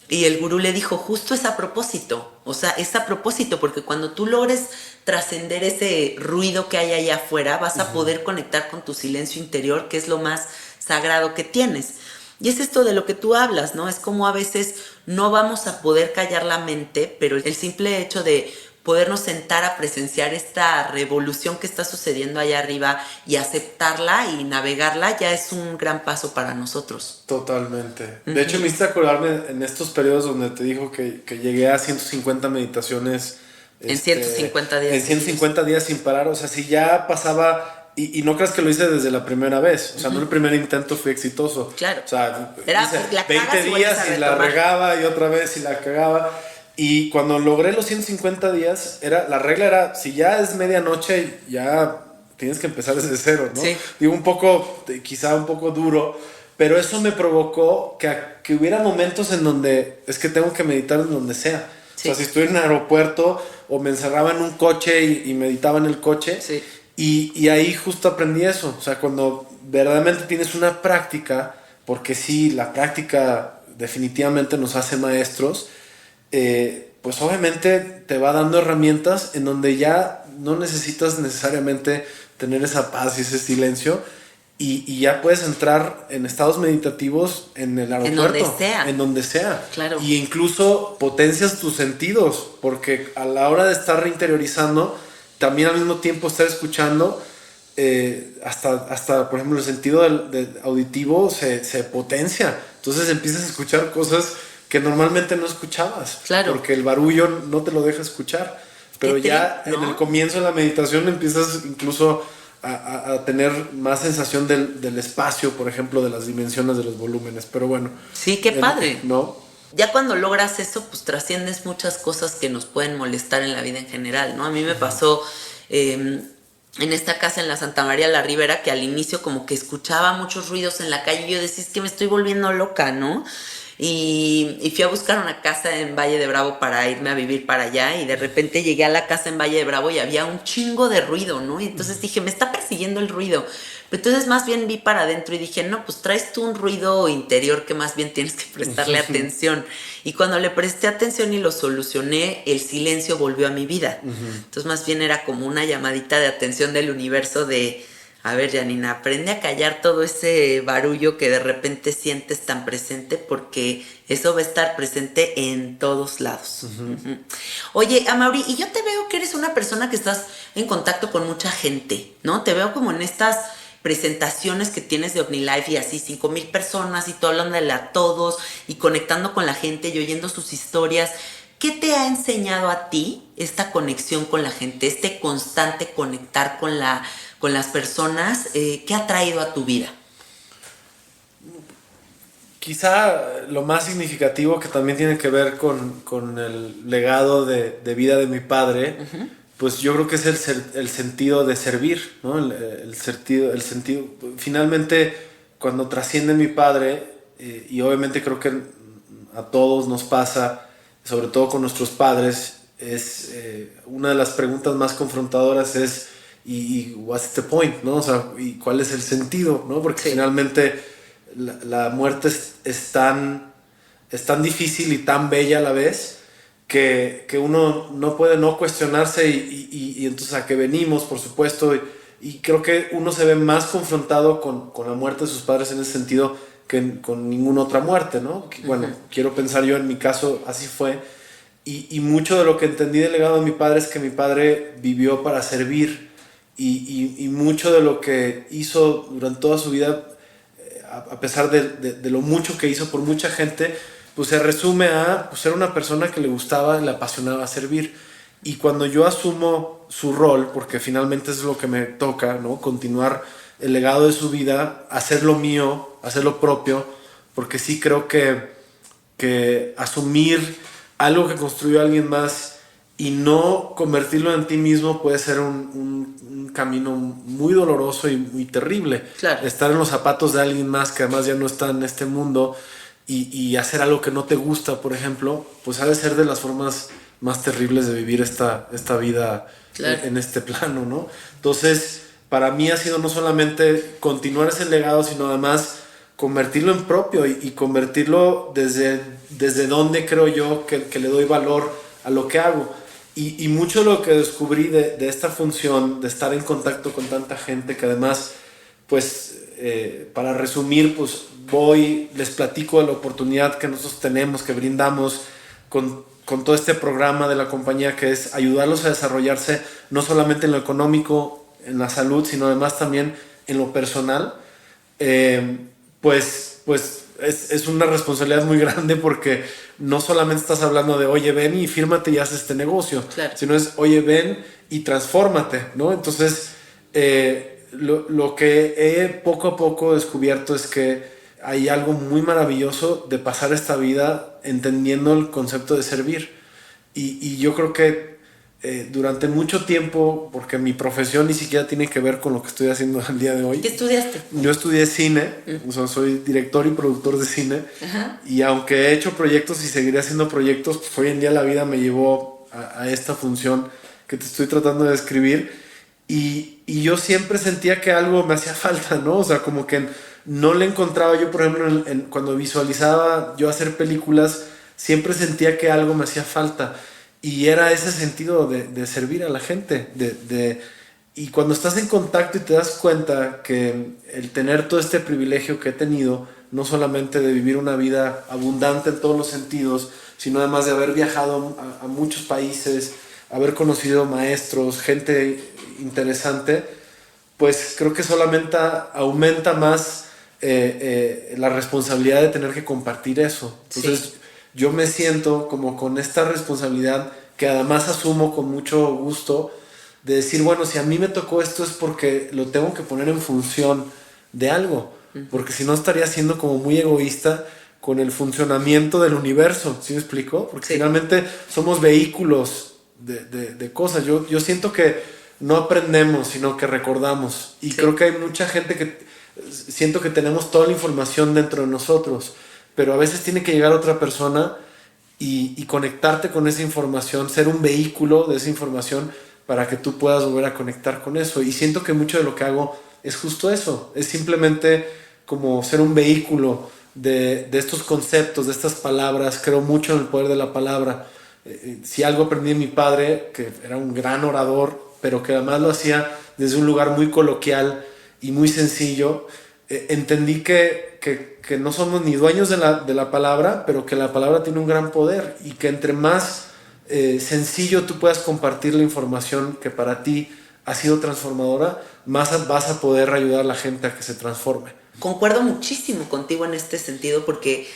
Y el gurú le dijo, justo es a propósito, o sea, es a propósito, porque cuando tú logres trascender ese ruido que hay allá afuera, vas a poder conectar con tu silencio interior, que es lo más sagrado que tienes. Y es esto de lo que tú hablas, ¿no? Es como a veces no vamos a poder callar la mente, pero el simple hecho de podernos sentar a presenciar esta revolución que está sucediendo allá arriba y aceptarla y navegarla ya es un gran paso para nosotros. Totalmente. De hecho, me hiciste acordarme en estos periodos donde te dijo que llegué a 150 meditaciones. En 150 días. En 150 días sin parar. O sea, si ya pasaba... Y no creas que lo hice desde la primera vez. O sea, no el primer intento fue exitoso. Claro. O sea, Era, hice la 20 días y la regaba y otra vez y la cagaba. Y cuando logré los 150 días, la regla era, si ya es medianoche, ya tienes que empezar desde cero, ¿no? Sí. Digo, quizá un poco duro, pero eso me provocó que hubiera momentos en donde es que tengo que meditar en donde sea. Sí. O sea, si estoy en un aeropuerto o me encerraba en un coche y meditaba en el coche. Sí. Y ahí justo aprendí eso. O sea, cuando verdaderamente tienes una práctica, porque sí, la práctica definitivamente nos hace maestros, pues obviamente te va dando herramientas en donde ya no necesitas necesariamente tener esa paz y ese silencio y ya puedes entrar en estados meditativos en el aeropuerto. En donde sea. Claro. Y incluso potencias tus sentidos, porque a la hora de estar reinteriorizando, también al mismo tiempo estar escuchando, hasta por ejemplo, el sentido del auditivo se potencia. Entonces empiezas a escuchar cosas que normalmente no escuchabas. Claro. Porque el barullo no te lo deja escuchar. Pero ya ¿no? En el comienzo de la meditación empiezas incluso a tener más sensación del espacio, por ejemplo, de las dimensiones de los volúmenes. Pero bueno. Sí, qué padre. ¿No? Ya cuando logras eso, pues trasciendes muchas cosas que nos pueden molestar en la vida en general, ¿no? A mí me pasó en esta casa en la Santa María la Ribera, que al inicio como que escuchaba muchos ruidos en la calle y yo decía, es que me estoy volviendo loca, ¿no? Y fui a buscar una casa en Valle de Bravo para irme a vivir para allá y de repente llegué a la casa en Valle de Bravo y había un chingo de ruido, ¿no? Y entonces dije, me está persiguiendo el ruido. Pero entonces más bien vi para adentro y dije, no, pues traes tú un ruido interior que más bien tienes que prestarle atención. Y cuando le presté atención y lo solucioné, el silencio volvió a mi vida. Entonces más bien era como una llamadita de atención del universo de... A ver, Janina, aprende a callar todo ese barullo que de repente sientes tan presente porque eso va a estar presente en todos lados. Oye, Amaury, y yo te veo que eres una persona que estás en contacto con mucha gente, ¿no? Te veo como en estas presentaciones que tienes de OmniLife y así 5,000 personas y tú hablándole a todos y conectando con la gente y oyendo sus historias. ¿Qué te ha enseñado a ti esta conexión con la gente, este constante conectar con las personas? ¿Qué ha traído a tu vida? Quizá lo más significativo que también tiene que ver con el legado de vida de mi padre, pues yo creo que es el sentido de servir, ¿no? El sentido, finalmente cuando trasciende mi padre, y obviamente creo que a todos nos pasa, sobre todo con nuestros padres, una de las preguntas más confrontadoras es y what's the point, ¿no? O sea, ¿y cuál es el sentido, ¿no? Porque finalmente la muerte es tan difícil y tan bella a la vez que uno no puede no cuestionarse y entonces a qué venimos, por supuesto, y creo que uno se ve más confrontado con la muerte de sus padres en ese sentido que con ninguna otra muerte, ¿no? Bueno, quiero pensar yo, en mi caso así fue, y mucho de lo que entendí del legado de mi padre es que mi padre vivió para servir, y mucho de lo que hizo durante toda su vida, a pesar de lo mucho que hizo por mucha gente, pues se resume a ser una persona que le gustaba, le apasionaba servir. Y cuando yo asumo su rol, porque finalmente es lo que me toca, ¿no? Continuar el legado de su vida, hacer lo mío, hacer lo propio, porque sí creo que asumir algo que construyó alguien más y no convertirlo en ti mismo puede ser un camino muy doloroso y muy terrible. Claro. Estar en los zapatos de alguien más que además ya no está en este mundo y hacer algo que no te gusta, por ejemplo, pues ha de ser de las formas más terribles de vivir esta vida, claro, en este plano, ¿no? Entonces, para mí ha sido no solamente continuar ese legado, sino además convertirlo en propio y convertirlo desde donde creo yo que le doy valor a lo que hago. Y mucho de lo que descubrí de esta función, de estar en contacto con tanta gente, que además, pues, para resumir, pues les platico de la oportunidad que nosotros tenemos, que brindamos con todo este programa de la compañía, que es ayudarlos a desarrollarse no solamente en lo económico, en la salud, sino además también en lo personal. Pues es una responsabilidad muy grande, porque no solamente estás hablando de oye, ven y fírmate y haz este negocio, claro, sino es oye, ven y transfórmate, ¿no? Entonces, lo que poco a poco descubierto es que hay algo muy maravilloso de pasar esta vida entendiendo el concepto de servir. Y yo creo que durante mucho tiempo, porque mi profesión ni siquiera tiene que ver con lo que estoy haciendo al día de hoy. ¿Qué estudiaste? Yo estudié cine, o sea, soy director y productor de cine. Ajá. Y aunque he hecho proyectos y seguiré haciendo proyectos, pues hoy en día la vida me llevó a esta función que te estoy tratando de describir. Y yo siempre sentía que algo me hacía falta, ¿no? O sea, como que no le encontraba yo, por ejemplo, cuando visualizaba yo hacer películas, siempre sentía que algo me hacía falta. Y era ese sentido de servir a la gente. Y cuando estás en contacto y te das cuenta que el tener todo este privilegio que he tenido, no solamente de vivir una vida abundante en todos los sentidos, sino además de haber viajado a muchos países, haber conocido maestros, gente interesante, pues creo que solamente aumenta más la responsabilidad de tener que compartir eso. Entonces, sí, yo me siento como con esta responsabilidad, que además asumo con mucho gusto, de decir, bueno, si a mí me tocó esto es porque lo tengo que poner en función de algo, porque si no estaría siendo como muy egoísta con el funcionamiento del universo, ¿sí me explico? Porque sí, finalmente somos vehículos de cosas. Yo siento que no aprendemos, sino que recordamos, y sí, creo que hay mucha gente que siento que tenemos toda la información dentro de nosotros, pero a veces tiene que llegar otra persona y conectarte con esa información, ser un vehículo de esa información para que tú puedas volver a conectar con eso. Y siento que mucho de lo que hago es justo eso, es simplemente como ser un vehículo de estos conceptos, de estas palabras. Creo mucho en el poder de la palabra. Si algo aprendí de mi padre, que era un gran orador, pero que además lo hacía desde un lugar muy coloquial y muy sencillo, entendí que no somos ni dueños de la palabra, pero que la palabra tiene un gran poder, y que entre más sencillo tú puedas compartir la información que para ti ha sido transformadora, más vas a poder ayudar a la gente a que se transforme. Concuerdo muchísimo contigo en este sentido, porque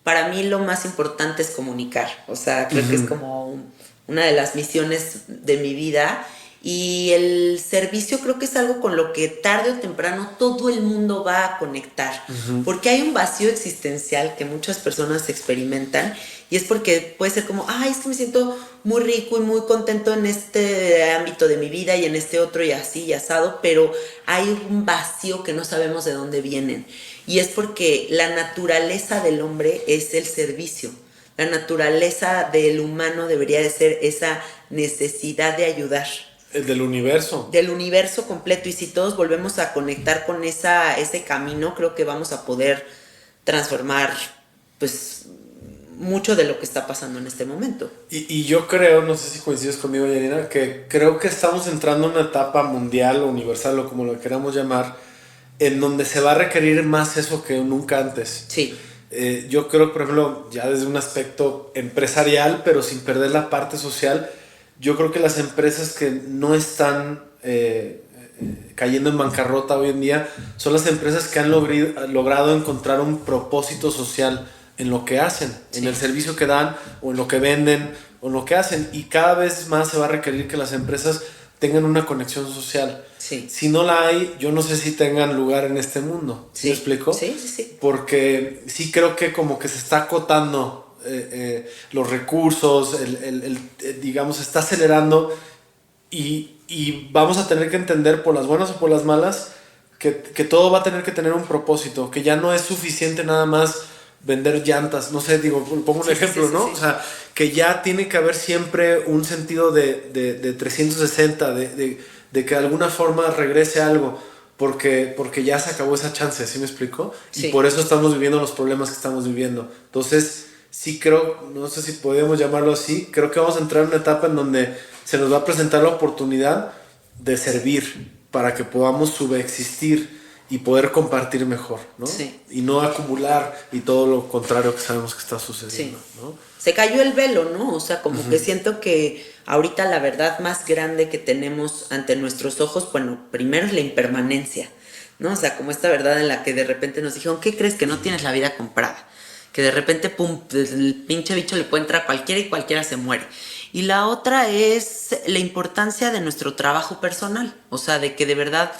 para mí lo más importante es comunicar. O sea, creo que es como una de las misiones de mi vida. Y el servicio creo que es algo con lo que tarde o temprano todo el mundo va a conectar, porque hay un vacío existencial que muchas personas experimentan, y es porque puede ser como, es que me siento muy rico y muy contento en este ámbito de mi vida y en este otro y así y asado, pero hay un vacío que no sabemos de dónde vienen, y es porque la naturaleza del hombre es el servicio. La naturaleza del humano debería de ser esa necesidad de ayudar. El del universo. Del universo completo. Y si todos volvemos a conectar con ese camino, creo que vamos a poder transformar, pues, mucho de lo que está pasando en este momento. Y yo creo, no sé si coincides conmigo, Yanina, que creo que estamos entrando en una etapa mundial o universal o como lo queramos llamar, en donde se va a requerir más eso que nunca antes. Sí. Yo creo, por ejemplo, ya desde un aspecto empresarial, pero sin perder la parte social, yo creo que las empresas que no están cayendo en bancarrota hoy en día son las empresas que han logrado encontrar un propósito social en lo que hacen, sí, en el servicio que dan o en lo que venden o en lo que hacen, y cada vez más se va a requerir que las empresas tengan una conexión social. Sí. Si no la hay, yo no sé si tengan lugar en este mundo. ¿Sí me explico? Sí, sí, sí. Porque sí creo que como que se está acotando los recursos, digamos, se está acelerando y vamos a tener que entender por las buenas o por las malas que todo va a tener que tener un propósito, que ya no es suficiente nada más vender llantas, no sé, digo, pongo un ejemplo, ¿no? Sí. O sea, que ya tiene que haber siempre un sentido de 360, de que de alguna forma regrese algo, porque ya se acabó esa chance, ¿sí me explico? Sí. Y por eso estamos viviendo los problemas que estamos viviendo. Entonces, sí creo, no sé si podemos llamarlo así, creo que vamos a entrar en una etapa en donde se nos va a presentar la oportunidad de servir para que podamos subexistir y poder compartir mejor, ¿no? Sí. Y no acumular y todo lo contrario que sabemos que está sucediendo, sí, ¿no? Se cayó el velo, ¿no? O sea, como que siento que ahorita la verdad más grande que tenemos ante nuestros ojos, bueno, primero es la impermanencia, ¿no? O sea, como esta verdad en la que de repente nos dijeron, ¿qué crees? Que no tienes la vida comprada. Que de repente, pum, el pinche bicho le puede entrar a cualquiera y cualquiera se muere. Y la otra es la importancia de nuestro trabajo personal. O sea, de que de verdad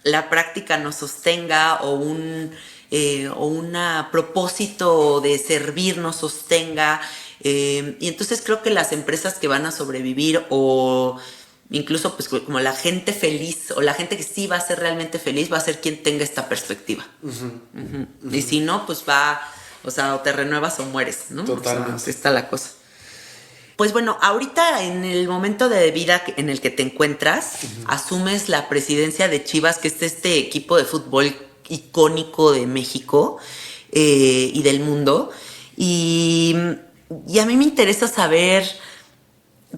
la práctica nos sostenga o un propósito de servir nos sostenga. Y entonces creo que las empresas que van a sobrevivir o incluso pues como la gente feliz o la gente que sí va a ser realmente feliz va a ser quien tenga esta perspectiva. Y si no, pues va, o sea, o te renuevas o mueres, ¿no? Totalmente. O sea, está la cosa. Pues bueno, ahorita en el momento de vida en el que te encuentras, asumes la presidencia de Chivas, que es este equipo de fútbol icónico de México y del mundo. Y a mí me interesa saber,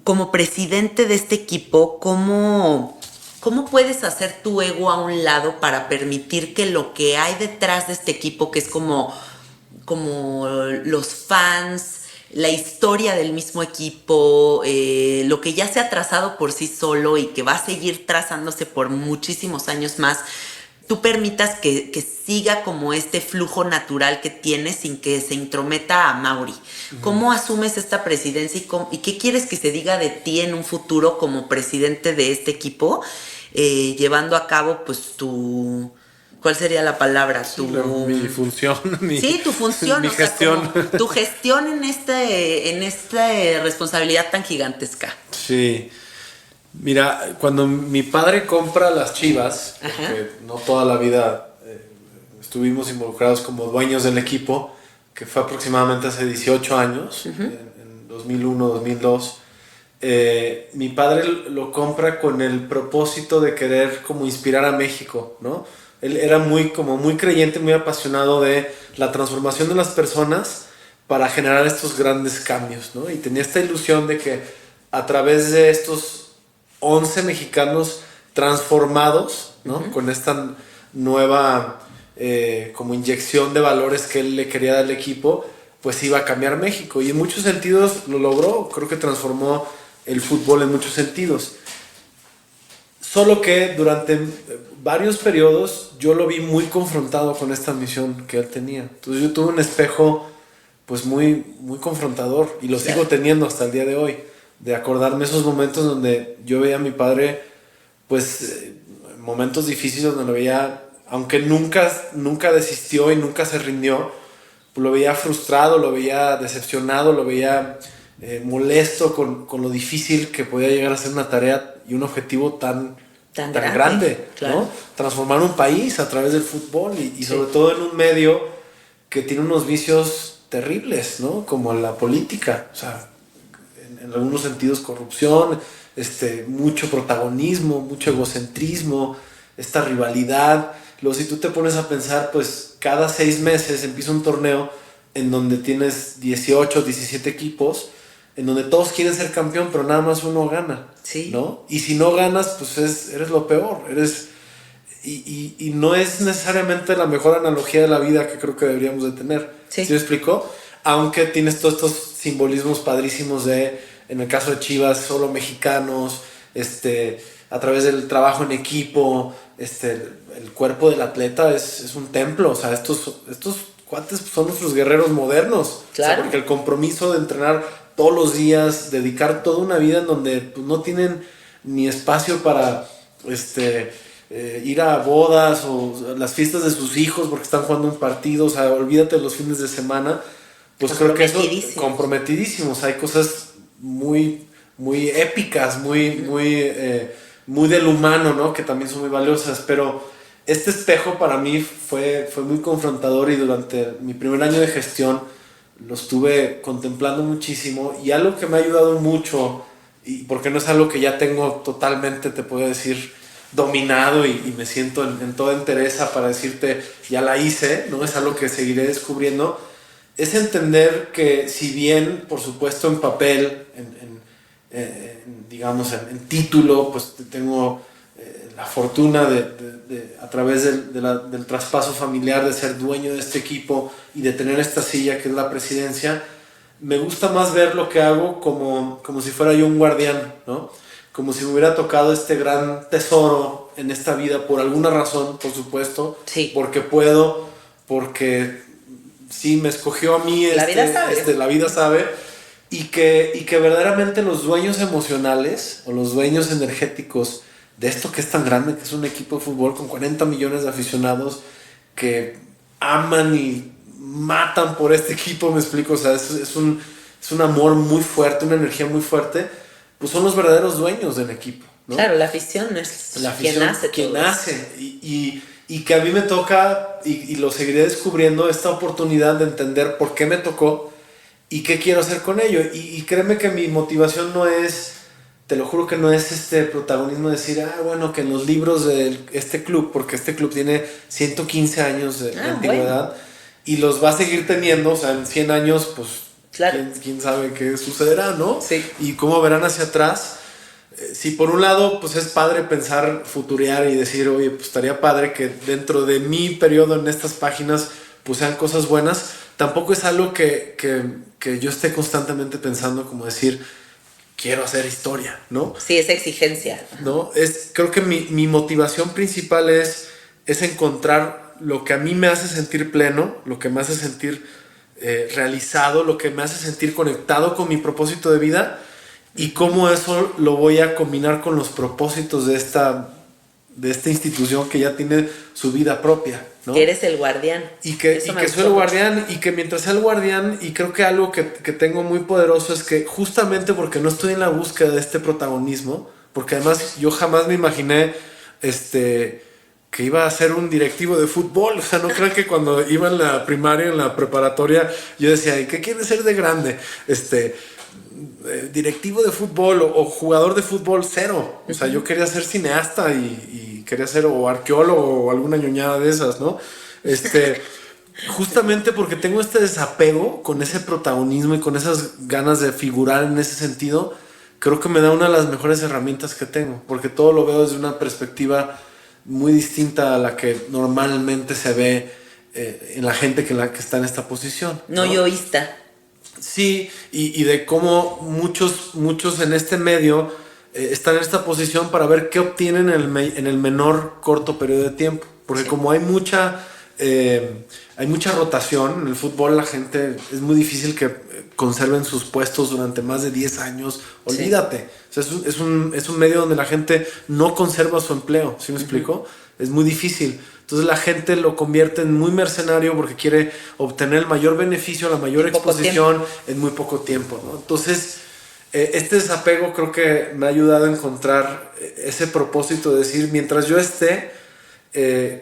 como presidente de este equipo, ¿cómo puedes hacer tu ego a un lado para permitir que lo que hay detrás de este equipo, que es como los fans, la historia del mismo equipo, lo que ya se ha trazado por sí solo y que va a seguir trazándose por muchísimos años más, tú permitas que siga como este flujo natural que tienes sin que se intrometa a Mauri? ¿Cómo asumes esta presidencia y qué quieres que se diga de ti en un futuro como presidente de este equipo, llevando a cabo pues tu... ¿Cuál sería la palabra? Mi función. Sí, tu función. Mi gestión. Sea, tu gestión en esta responsabilidad tan gigantesca. Sí. Mira, cuando mi padre compra las Chivas, porque no toda la vida estuvimos involucrados como dueños del equipo, que fue aproximadamente hace 18 años, en 2001, 2002, mi padre lo compra con el propósito de querer como inspirar a México, ¿no? Él era muy creyente, muy apasionado de la transformación de las personas para generar estos grandes cambios, ¿no? Y tenía esta ilusión de que a través de estos 11 mexicanos transformados, ¿no? Con esta nueva como inyección de valores que él le quería dar al equipo, pues iba a cambiar México. Y en muchos sentidos lo logró. Creo que transformó el fútbol en muchos sentidos. Solo que durante varios periodos yo lo vi muy confrontado con esta misión que él tenía. Entonces yo tuve un espejo pues muy, muy confrontador y lo sigo teniendo hasta el día de hoy, de acordarme esos momentos donde yo veía a mi padre pues momentos difíciles donde lo veía, aunque nunca desistió y nunca se rindió, pues lo veía frustrado, lo veía decepcionado, lo veía molesto con lo difícil que podía llegar a ser una tarea y un objetivo tan grande, claro, ¿no? Transformar un país a través del fútbol y sobre todo en un medio que tiene unos vicios terribles, ¿no? Como la política, o sea, en algunos sentidos corrupción, mucho protagonismo, mucho egocentrismo, esta rivalidad. Luego, si tú te pones a pensar, pues cada 6 meses empieza un torneo en donde tienes 18, 17 equipos, en donde todos quieren ser campeón, pero nada más uno gana, sí, ¿no? Y si no ganas, pues eres lo peor, y no es necesariamente la mejor analogía de la vida que creo que deberíamos de tener. sí. ¿Sí me explico? Aunque tienes todos estos simbolismos padrísimos de, en el caso de Chivas, solo mexicanos, a través del trabajo en equipo, el cuerpo del atleta es un templo. O sea, estos cuates son nuestros guerreros modernos. Claro. O sea, porque el compromiso de entrenar todos los días, dedicar toda una vida en donde pues, no tienen ni espacio para ir a bodas o las fiestas de sus hijos porque están jugando un partido. O sea, olvídate de los fines de semana. Pues creo que eso, comprometidísimos. Hay cosas muy, muy épicas, muy del humano, ¿no? Que también son muy valiosas. Pero este espejo para mí fue muy confrontador, y durante mi primer año de gestión lo estuve contemplando muchísimo, y algo que me ha ayudado mucho, y porque no es algo que ya tengo totalmente, te puedo decir, dominado y me siento en toda entereza para decirte, ya la hice, ¿no? Es algo que seguiré descubriendo. Es entender que si bien, por supuesto, en papel, digamos, en título, pues tengo la fortuna a través del traspaso familiar, de ser dueño de este equipo y de tener esta silla que es la presidencia, me gusta más ver lo que hago como si fuera yo un guardián, ¿no? Como si me hubiera tocado este gran tesoro en esta vida, por alguna razón, por supuesto, sí. Porque puedo, porque sí, me escogió a mí, la vida sabe, y que verdaderamente los dueños emocionales o los dueños energéticos de esto que es tan grande, que es un equipo de fútbol con 40 millones de aficionados que aman y matan por este equipo, me explico, o sea, es un amor muy fuerte, una energía muy fuerte, pues son los verdaderos dueños del equipo, ¿no? Claro, la afición es quien nace. Y que a mí me toca, y lo seguiré descubriendo, esta oportunidad de entender por qué me tocó y qué quiero hacer con ello. Y créeme que mi motivación no es, te lo juro que no es protagonismo de decir, bueno, que en los libros de este club, porque este club tiene 115 años de antigüedad, bueno, y los va a seguir teniendo, o sea, en 100 años, pues, claro, ¿quién sabe qué sucederá, ¿no? Sí. Y cómo verán hacia atrás. Si por un lado, pues es padre pensar, futurear y decir, oye, pues estaría padre que dentro de mi periodo en estas páginas, pues sean cosas buenas, tampoco es algo que yo esté constantemente pensando como decir, quiero hacer historia, ¿no? Sí, es exigencia. ¿No? Creo que mi motivación principal es encontrar lo que a mí me hace sentir pleno, lo que me hace sentir realizado, lo que me hace sentir conectado con mi propósito de vida, y cómo eso lo voy a combinar con los propósitos de esta institución que ya tiene su vida propia, ¿no? Que eres el guardián. Y que soy el guardián, y que mientras sea el guardián, y creo que algo que tengo muy poderoso es que justamente porque no estoy en la búsqueda de este protagonismo, porque además yo jamás me imaginé que iba a ser un directivo de fútbol. O sea, no crean que cuando iba en la primaria, en la preparatoria, yo decía, ¿y qué quieres ser de grande? Directivo de fútbol o jugador de fútbol, cero. O sea, yo quería ser cineasta y quería ser o arqueólogo o alguna ñoñada de esas, ¿no? Justamente porque tengo este desapego con ese protagonismo y con esas ganas de figurar en ese sentido, creo que me da una de las mejores herramientas que tengo, porque todo lo veo desde una perspectiva muy distinta a la que normalmente se ve en la gente que está en esta posición, no yoísta. Sí, y de cómo muchos en este medio están en esta posición para ver qué obtienen en el menor corto periodo de tiempo. Porque sí, como hay mucha rotación en el fútbol, la gente es muy difícil que conserven sus puestos durante más de 10 años. Olvídate. Sí. O sea, es un medio donde la gente no conserva su empleo. ¿Sí me explico? Es muy difícil. Entonces la gente lo convierte en muy mercenario porque quiere obtener el mayor beneficio, la mayor exposición en muy poco tiempo, ¿no? Entonces, este desapego creo que me ha ayudado a encontrar ese propósito de decir, mientras yo esté,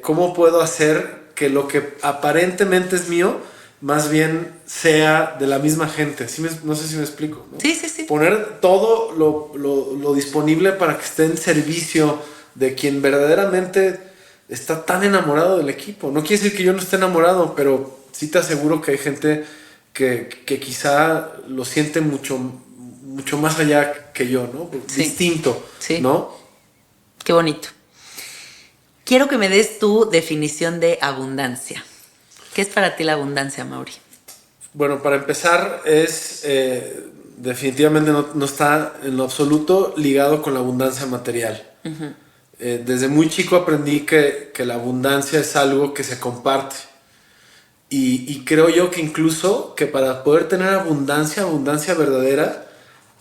¿cómo puedo hacer que lo que aparentemente es mío más bien sea de la misma gente. No sé si me explico, ¿no? Sí, sí, sí. Poner todo lo disponible para que esté en servicio de quien verdaderamente está tan enamorado del equipo. No quiere decir que yo no esté enamorado, pero sí te aseguro que hay gente que quizá lo siente mucho más allá que yo, ¿no? Sí. Distinto, Sí. ¿no? Qué bonito. Quiero que me des tu definición de abundancia. ¿Qué es para ti la abundancia, Mauri? Bueno, para empezar, definitivamente no está en lo absoluto ligado con la abundancia material. Uh-huh. Desde muy chico aprendí que la abundancia es algo que se comparte. Y creo yo que incluso que para poder tener abundancia verdadera,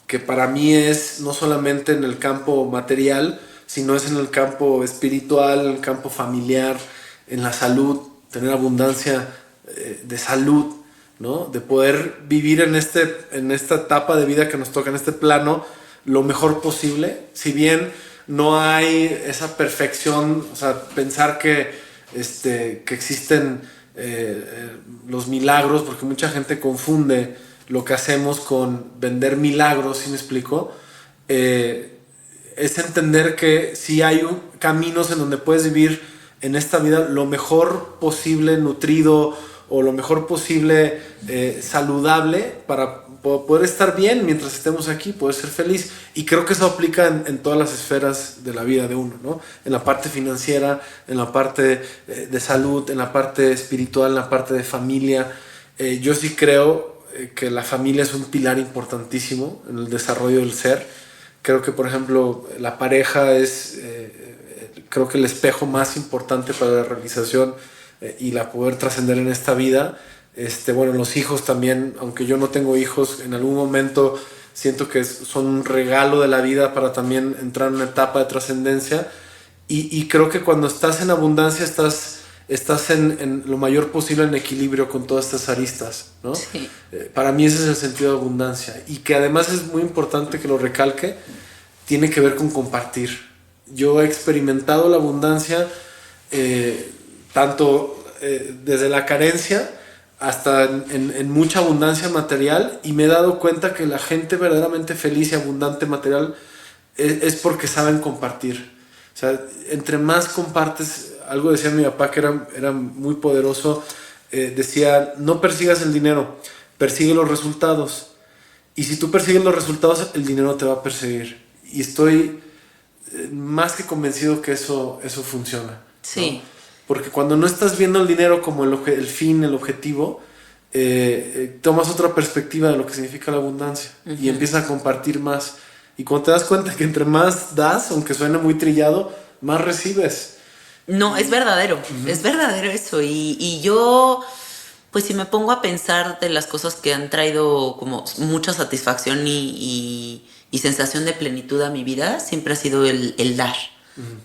que para mí es no solamente en el campo material, sino es en el campo espiritual, en el campo familiar, en la salud, tener abundancia de salud, ¿no? De poder vivir en esta etapa de vida que nos toca, en este plano, lo mejor posible. Si bien no hay esa perfección, o sea, pensar que existen los milagros, porque mucha gente confunde lo que hacemos con vender milagros, ¿sí me explico? Es entender que sí hay caminos en donde puedes vivir en esta vida lo mejor posible, nutrido, o lo mejor posible saludable para poder estar bien mientras estemos aquí, poder ser feliz. Y creo que eso aplica en todas las esferas de la vida de uno, ¿no? En la parte financiera, en la parte de salud, en la parte espiritual, en la parte de familia. Yo sí creo que la familia es un pilar importantísimo en el desarrollo del ser. Creo que, por ejemplo, la pareja es creo que el espejo más importante para la realización y la poder trascender en esta vida. Bueno, los hijos también, aunque yo no tengo hijos, en algún momento siento que son un regalo de la vida para también entrar en una etapa de trascendencia. Y creo que cuando estás en abundancia estás en lo mayor posible en equilibrio con todas estas aristas, ¿no? Sí. Para mí ese es el sentido de abundancia. Y que además es muy importante que lo recalque, tiene que ver con compartir. Yo he experimentado la abundancia tanto desde la carencia hasta en mucha abundancia material, y me he dado cuenta que la gente verdaderamente feliz y abundante material es porque saben compartir. O sea, entre más compartes, algo decía mi papá que era muy poderoso, decía, no persigas el dinero, persigue los resultados. Y si tú persigues los resultados, el dinero te va a perseguir. Y estoy más que convencido que eso funciona. Sí. ¿No? Porque cuando no estás viendo el dinero como el fin, el objetivo, tomas otra perspectiva de lo que significa la abundancia. Uh-huh. Y empiezas a compartir más. Y cuando te das cuenta que entre más das, aunque suene muy trillado, más recibes. No, es verdadero. Uh-huh. Es verdadero eso. Y yo, pues si me pongo a pensar de las cosas que han traído como mucha satisfacción y sensación de plenitud a mi vida, siempre ha sido el dar.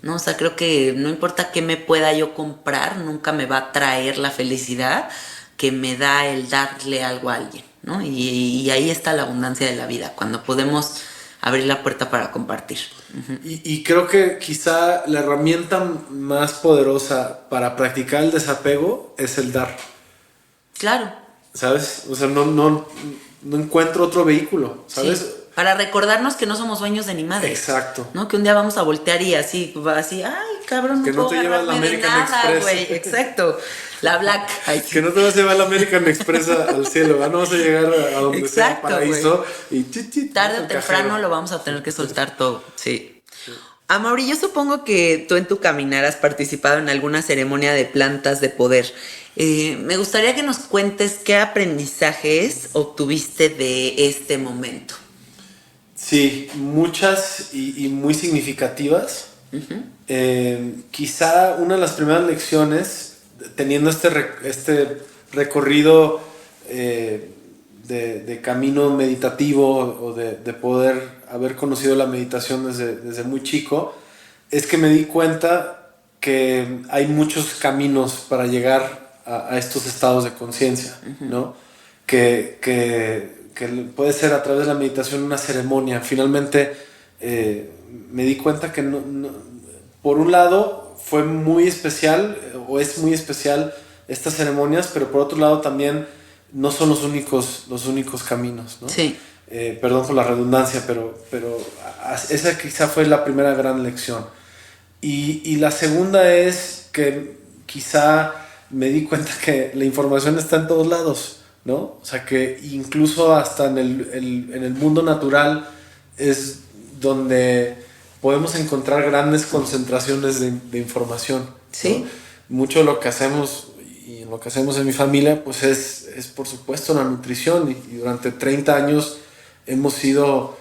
¿No? O sea, creo que no importa qué me pueda yo comprar, nunca me va a traer la felicidad que me da el darle algo a alguien, ¿no? Y ahí está la abundancia de la vida, cuando podemos abrir la puerta para compartir. Uh-huh. Y creo que quizá la herramienta más poderosa para practicar el desapego es el dar. Claro. ¿Sabes? O sea, no encuentro otro vehículo, ¿sabes? Sí. Para recordarnos que no somos dueños de ni madre. Exacto. ¿No? Que un día vamos a voltear y así, ay, cabrón, que no te llevas la American Express. Güey. Exacto. La Black. Ay, que no te vas a llevar la American Express al cielo, ¿va? No vas a llegar a donde exacto, sea el paraíso. Y tarde o temprano lo vamos a tener que soltar todo. Sí. Amaury, yo supongo que tú en tu caminar has participado en alguna ceremonia de plantas de poder. Me gustaría que nos cuentes qué aprendizajes obtuviste de este momento. Sí, muchas y muy significativas. Uh-huh. Quizá una de las primeras lecciones, teniendo este recorrido de camino meditativo o de poder haber conocido la meditación desde muy chico, es que me di cuenta que hay muchos caminos para llegar a estos estados de conciencia, uh-huh. ¿no? Que puede ser a través de la meditación una ceremonia. Finalmente me di cuenta que por un lado fue muy especial o es muy especial estas ceremonias, pero por otro lado también no son los únicos caminos, ¿no? Sí. Perdón por la redundancia, pero esa quizá fue la primera gran lección. Y la segunda es que quizá me di cuenta que la información está en todos lados, ¿no? O sea, que incluso hasta en el mundo natural es donde podemos encontrar grandes concentraciones de información, ¿no? Sí. Mucho de lo que hacemos y lo que hacemos en mi familia, pues es por supuesto la nutrición. Y durante 30 años hemos ido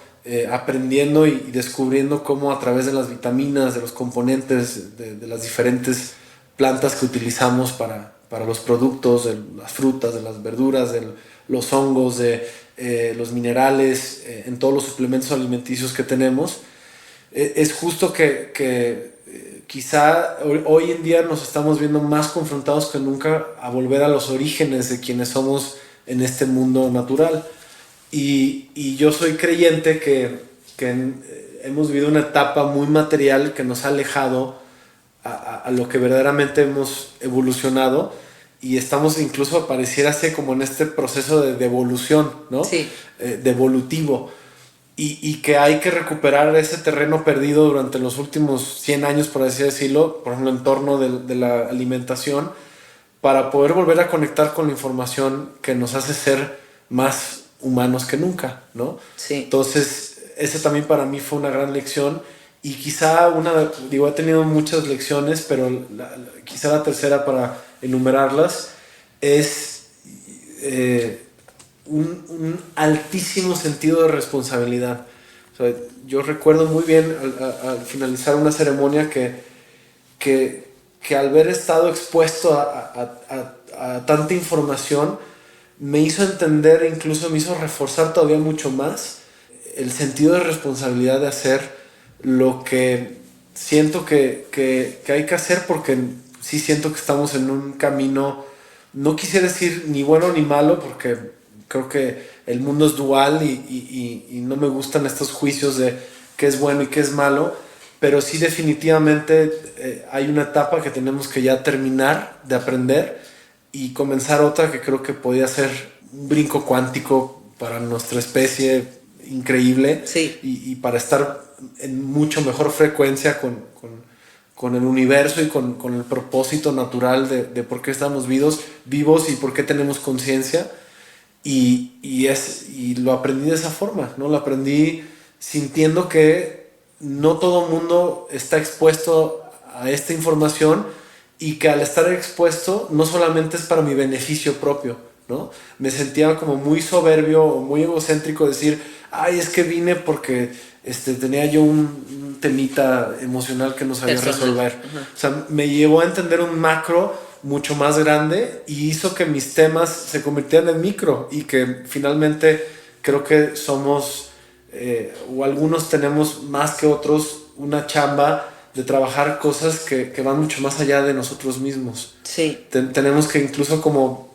aprendiendo y descubriendo cómo a través de las vitaminas, de los componentes, de las diferentes plantas que utilizamos para los productos, de las frutas, de las verduras, de los hongos, de los minerales, en todos los suplementos alimenticios que tenemos, es justo que quizá hoy en día nos estamos viendo más confrontados que nunca a volver a los orígenes de quienes somos en este mundo natural. Y yo soy creyente que hemos vivido una etapa muy material que nos ha alejado a lo que verdaderamente hemos evolucionado, y estamos incluso, pareciera ser como en este proceso de evolución, ¿no? Sí. De evolutivo. Y que hay que recuperar ese terreno perdido durante los últimos 100 años, por así decirlo, por ejemplo, en torno de la alimentación, para poder volver a conectar con la información que nos hace ser más humanos que nunca, ¿no? Sí. Entonces, ese también para mí fue una gran lección. Y quizá he tenido muchas lecciones, pero quizá la tercera, para enumerarlas, es un altísimo sentido de responsabilidad. O sea, yo recuerdo muy bien al finalizar una ceremonia que al haber estado expuesto a tanta información, me hizo entender, incluso me hizo reforzar todavía mucho más el sentido de responsabilidad de hacer lo que siento que hay que hacer, porque sí siento que estamos en un camino, no quisiera decir ni bueno ni malo, porque creo que el mundo es dual y no me gustan estos juicios de qué es bueno y qué es malo, pero sí definitivamente hay una etapa que tenemos que ya terminar de aprender y comenzar otra que creo que podría ser un brinco cuántico para nuestra especie increíble. Sí. Y para estar en mucho mejor frecuencia con el universo y con el propósito natural de por qué estamos vivos y por qué tenemos conciencia. Y lo aprendí de esa forma, ¿no? Lo aprendí sintiendo que no todo el mundo está expuesto a esta información, y que al estar expuesto no solamente es para mi beneficio propio, ¿no? Me sentía como muy soberbio o muy egocéntrico decir, ay, es que vine porque tenía yo un temita emocional que no sabía resolver. Uh-huh. O sea, me llevó a entender un macro mucho más grande, y hizo que mis temas se convirtieran en micro, y que finalmente creo que somos, o algunos tenemos más que otros, una chamba de trabajar cosas que van mucho más allá de nosotros mismos. Sí. Tenemos que incluso como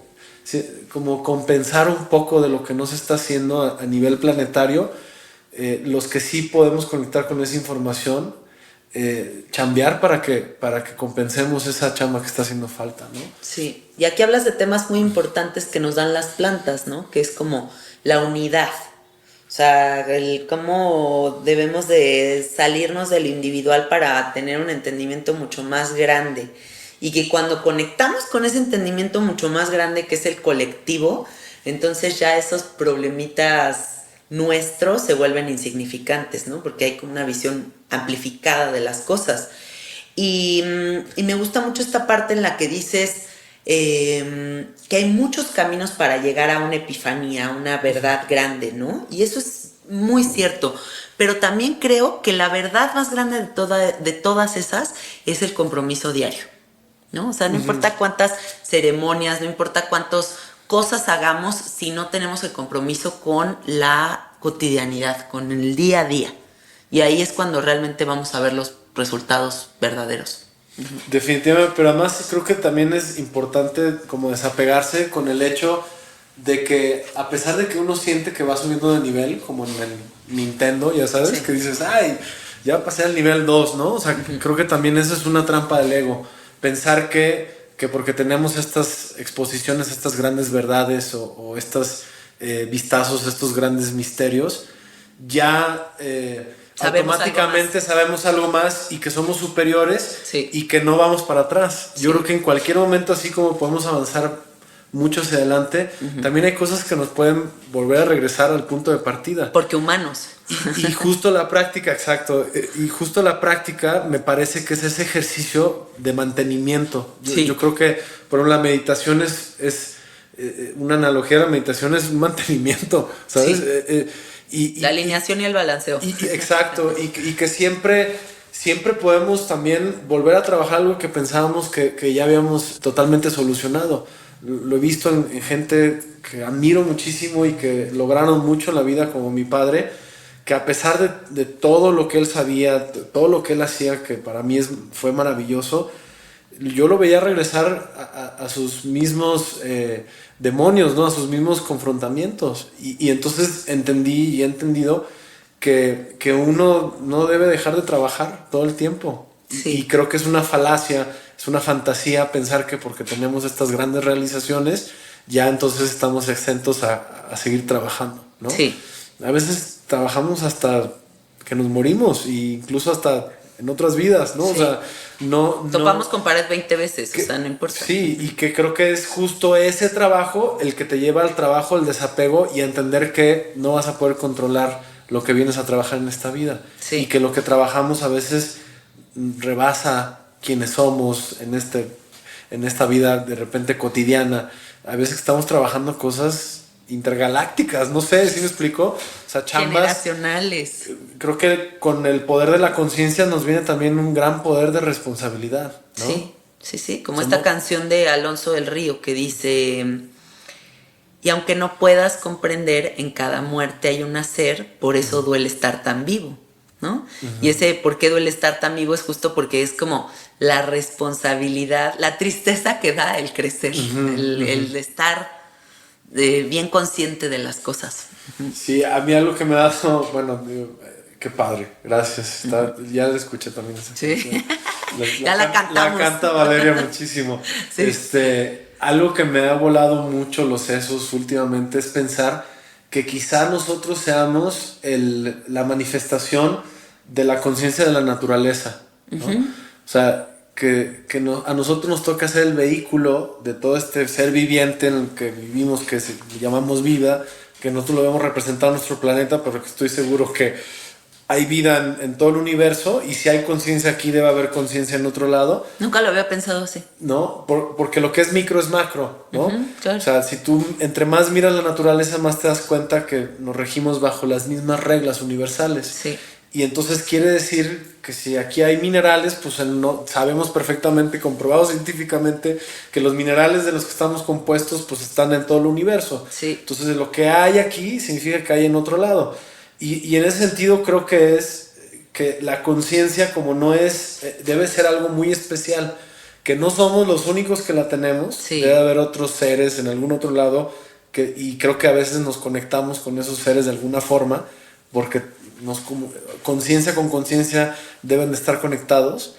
compensar un poco de lo que no se está haciendo a nivel planetario. Los que sí podemos conectar con esa información, chambear para que compensemos esa chamba que está haciendo falta, ¿no? Sí, y aquí hablas de temas muy importantes que nos dan las plantas, ¿no? Que es como la unidad, o sea, el cómo debemos de salirnos del individual para tener un entendimiento mucho más grande, y que cuando conectamos con ese entendimiento mucho más grande, que es el colectivo, entonces ya esos problemitas nuestros se vuelven insignificantes, ¿no? Porque hay como una visión amplificada de las cosas. Y me gusta mucho esta parte en la que dices que hay muchos caminos para llegar a una epifanía, a una verdad grande, ¿no? Y eso es muy cierto. Pero también creo que la verdad más grande de todas esas es el compromiso diario, ¿no? O sea, no importa cuántas ceremonias, no importa cuántas cosas hagamos, si no tenemos el compromiso con la cotidianidad, con el día a día. Y ahí es cuando realmente vamos a ver los resultados verdaderos. Definitivamente, pero además creo que también es importante como desapegarse con el hecho de que, a pesar de que uno siente que va subiendo de nivel, como en el Nintendo, ya sabes, sí, que dices, ay, ya pasé al nivel 2, ¿no? O sea, creo que también eso es una trampa del ego. Pensar que que porque tenemos estas exposiciones, estas grandes verdades o estos vistazos, estos grandes misterios, ya automáticamente sabemos algo más y que somos superiores, sí, y que no vamos para atrás. Sí. Yo creo que en cualquier momento, así como podemos avanzar mucho hacia adelante, también hay cosas que nos pueden volver a regresar al punto de partida. Porque humanos. Y justo la práctica, exacto, y justo la práctica me parece que es ese ejercicio de mantenimiento. Sí. Yo creo que, por ejemplo, la meditación es una analogía de la meditación es un mantenimiento, ¿sabes? Sí. La alineación y el balanceo. Exacto, y que siempre podemos también volver a trabajar algo que pensábamos que ya habíamos totalmente solucionado. Lo he visto en gente que admiro muchísimo y que lograron mucho en la vida, como mi padre, que a pesar de todo lo que él sabía, todo lo que él hacía, que para mí fue maravilloso, yo lo veía regresar a sus mismos demonios, ¿no? A sus mismos confrontamientos. Y entonces entendí y he entendido que uno no debe dejar de trabajar todo el tiempo. Sí. Y creo que es una falacia, es una fantasía pensar que porque tenemos estas grandes realizaciones, ya entonces estamos exentos a seguir trabajando, ¿no? Sí. A veces trabajamos hasta que nos morimos, e incluso hasta en otras vidas, ¿no? Sí. O sea, no... Topamos con pared 20 veces, o sea, no importa. Sí, y que creo que es justo ese trabajo el que te lleva al trabajo, el desapego y a entender que no vas a poder controlar lo que vienes a trabajar en esta vida. Sí. Y que lo que trabajamos a veces rebasa quienes somos en esta vida de repente cotidiana. A veces estamos trabajando cosas intergalácticas, no sé si me explico, o sea, chambas generacionales. Creo que con el poder de la conciencia nos viene también un gran poder de responsabilidad, ¿no? Sí, como esta canción de Alonso del Río que dice: y aunque no puedas comprender, en cada muerte hay un nacer, por eso duele estar tan vivo, ¿no? Y ese por qué duele estar tan vivo es justo porque es como la responsabilidad, la tristeza que da el crecer, el estar bien consciente de las cosas. Sí, a mí algo que me ha dado, bueno, digo, qué padre, gracias. Ya la escuché también esa canción. Ya la cantamos. La canta Valeria muchísimo. Sí. Algo que me ha volado mucho los sesos últimamente es pensar que quizá nosotros seamos la manifestación de la conciencia de la naturaleza, ¿no? O sea, a nosotros nos toca ser el vehículo de todo este ser viviente en el que vivimos, que llamamos vida, que nosotros lo vemos representado en nuestro planeta, pero que estoy seguro que hay vida en todo el universo, y si hay conciencia aquí, debe haber conciencia en otro lado. Nunca lo había pensado así. ¿No? Porque lo que es micro es macro, ¿no? Claro. O sea, si tú entre más miras la naturaleza, más te das cuenta que nos regimos bajo las mismas reglas universales. Sí. Y entonces quiere decir que si aquí hay minerales, pues sabemos perfectamente, comprobado científicamente, que los minerales de los que estamos compuestos pues están en todo el universo. Sí. Entonces lo que hay aquí significa que hay en otro lado. Y en ese sentido creo que es que la conciencia, como no es, debe ser algo muy especial, que no somos los únicos que la tenemos. Sí. Debe haber otros seres en algún otro lado, y creo que a veces nos conectamos con esos seres de alguna forma, porque conciencia con conciencia deben de estar conectados,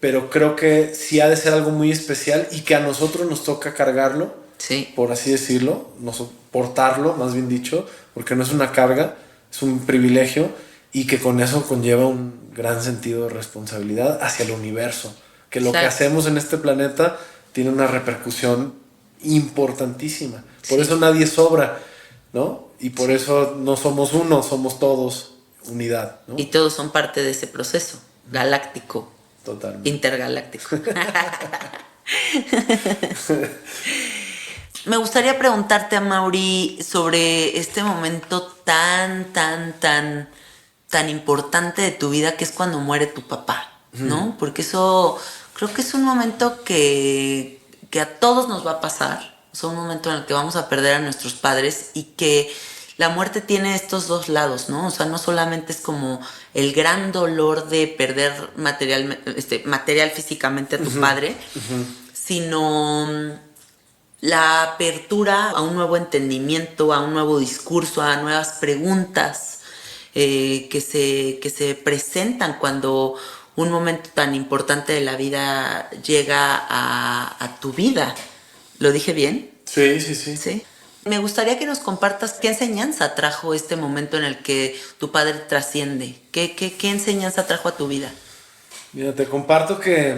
pero creo que sí ha de ser algo muy especial y que a nosotros nos toca cargarlo, Sí. por así decirlo, portarlo, más bien dicho, porque no es una carga, es un privilegio, y que con eso conlleva un gran sentido de responsabilidad hacia el universo, que lo que hacemos en este planeta tiene una repercusión importantísima. Por eso nadie sobra, ¿no? Y por eso no somos uno, somos todos unidad, ¿no? Y todos son parte de ese proceso galáctico. Totalmente. Intergaláctico. Me gustaría preguntarte, Amaury, sobre este momento tan importante de tu vida, que es cuando muere tu papá, ¿no? Porque eso creo que es un momento que a todos nos va a pasar. Es un momento en el que vamos a perder a nuestros padres, y que la muerte tiene estos dos lados, ¿no? O sea, no solamente es como el gran dolor de perder material físicamente a tu padre, sino la apertura a un nuevo entendimiento, a un nuevo discurso, a nuevas preguntas que se presentan cuando un momento tan importante de la vida llega a tu vida. ¿Lo dije bien? Sí, sí, sí. Sí. Me gustaría que nos compartas qué enseñanza trajo este momento en el que tu padre trasciende. ¿Qué enseñanza trajo a tu vida? Mira, te comparto que,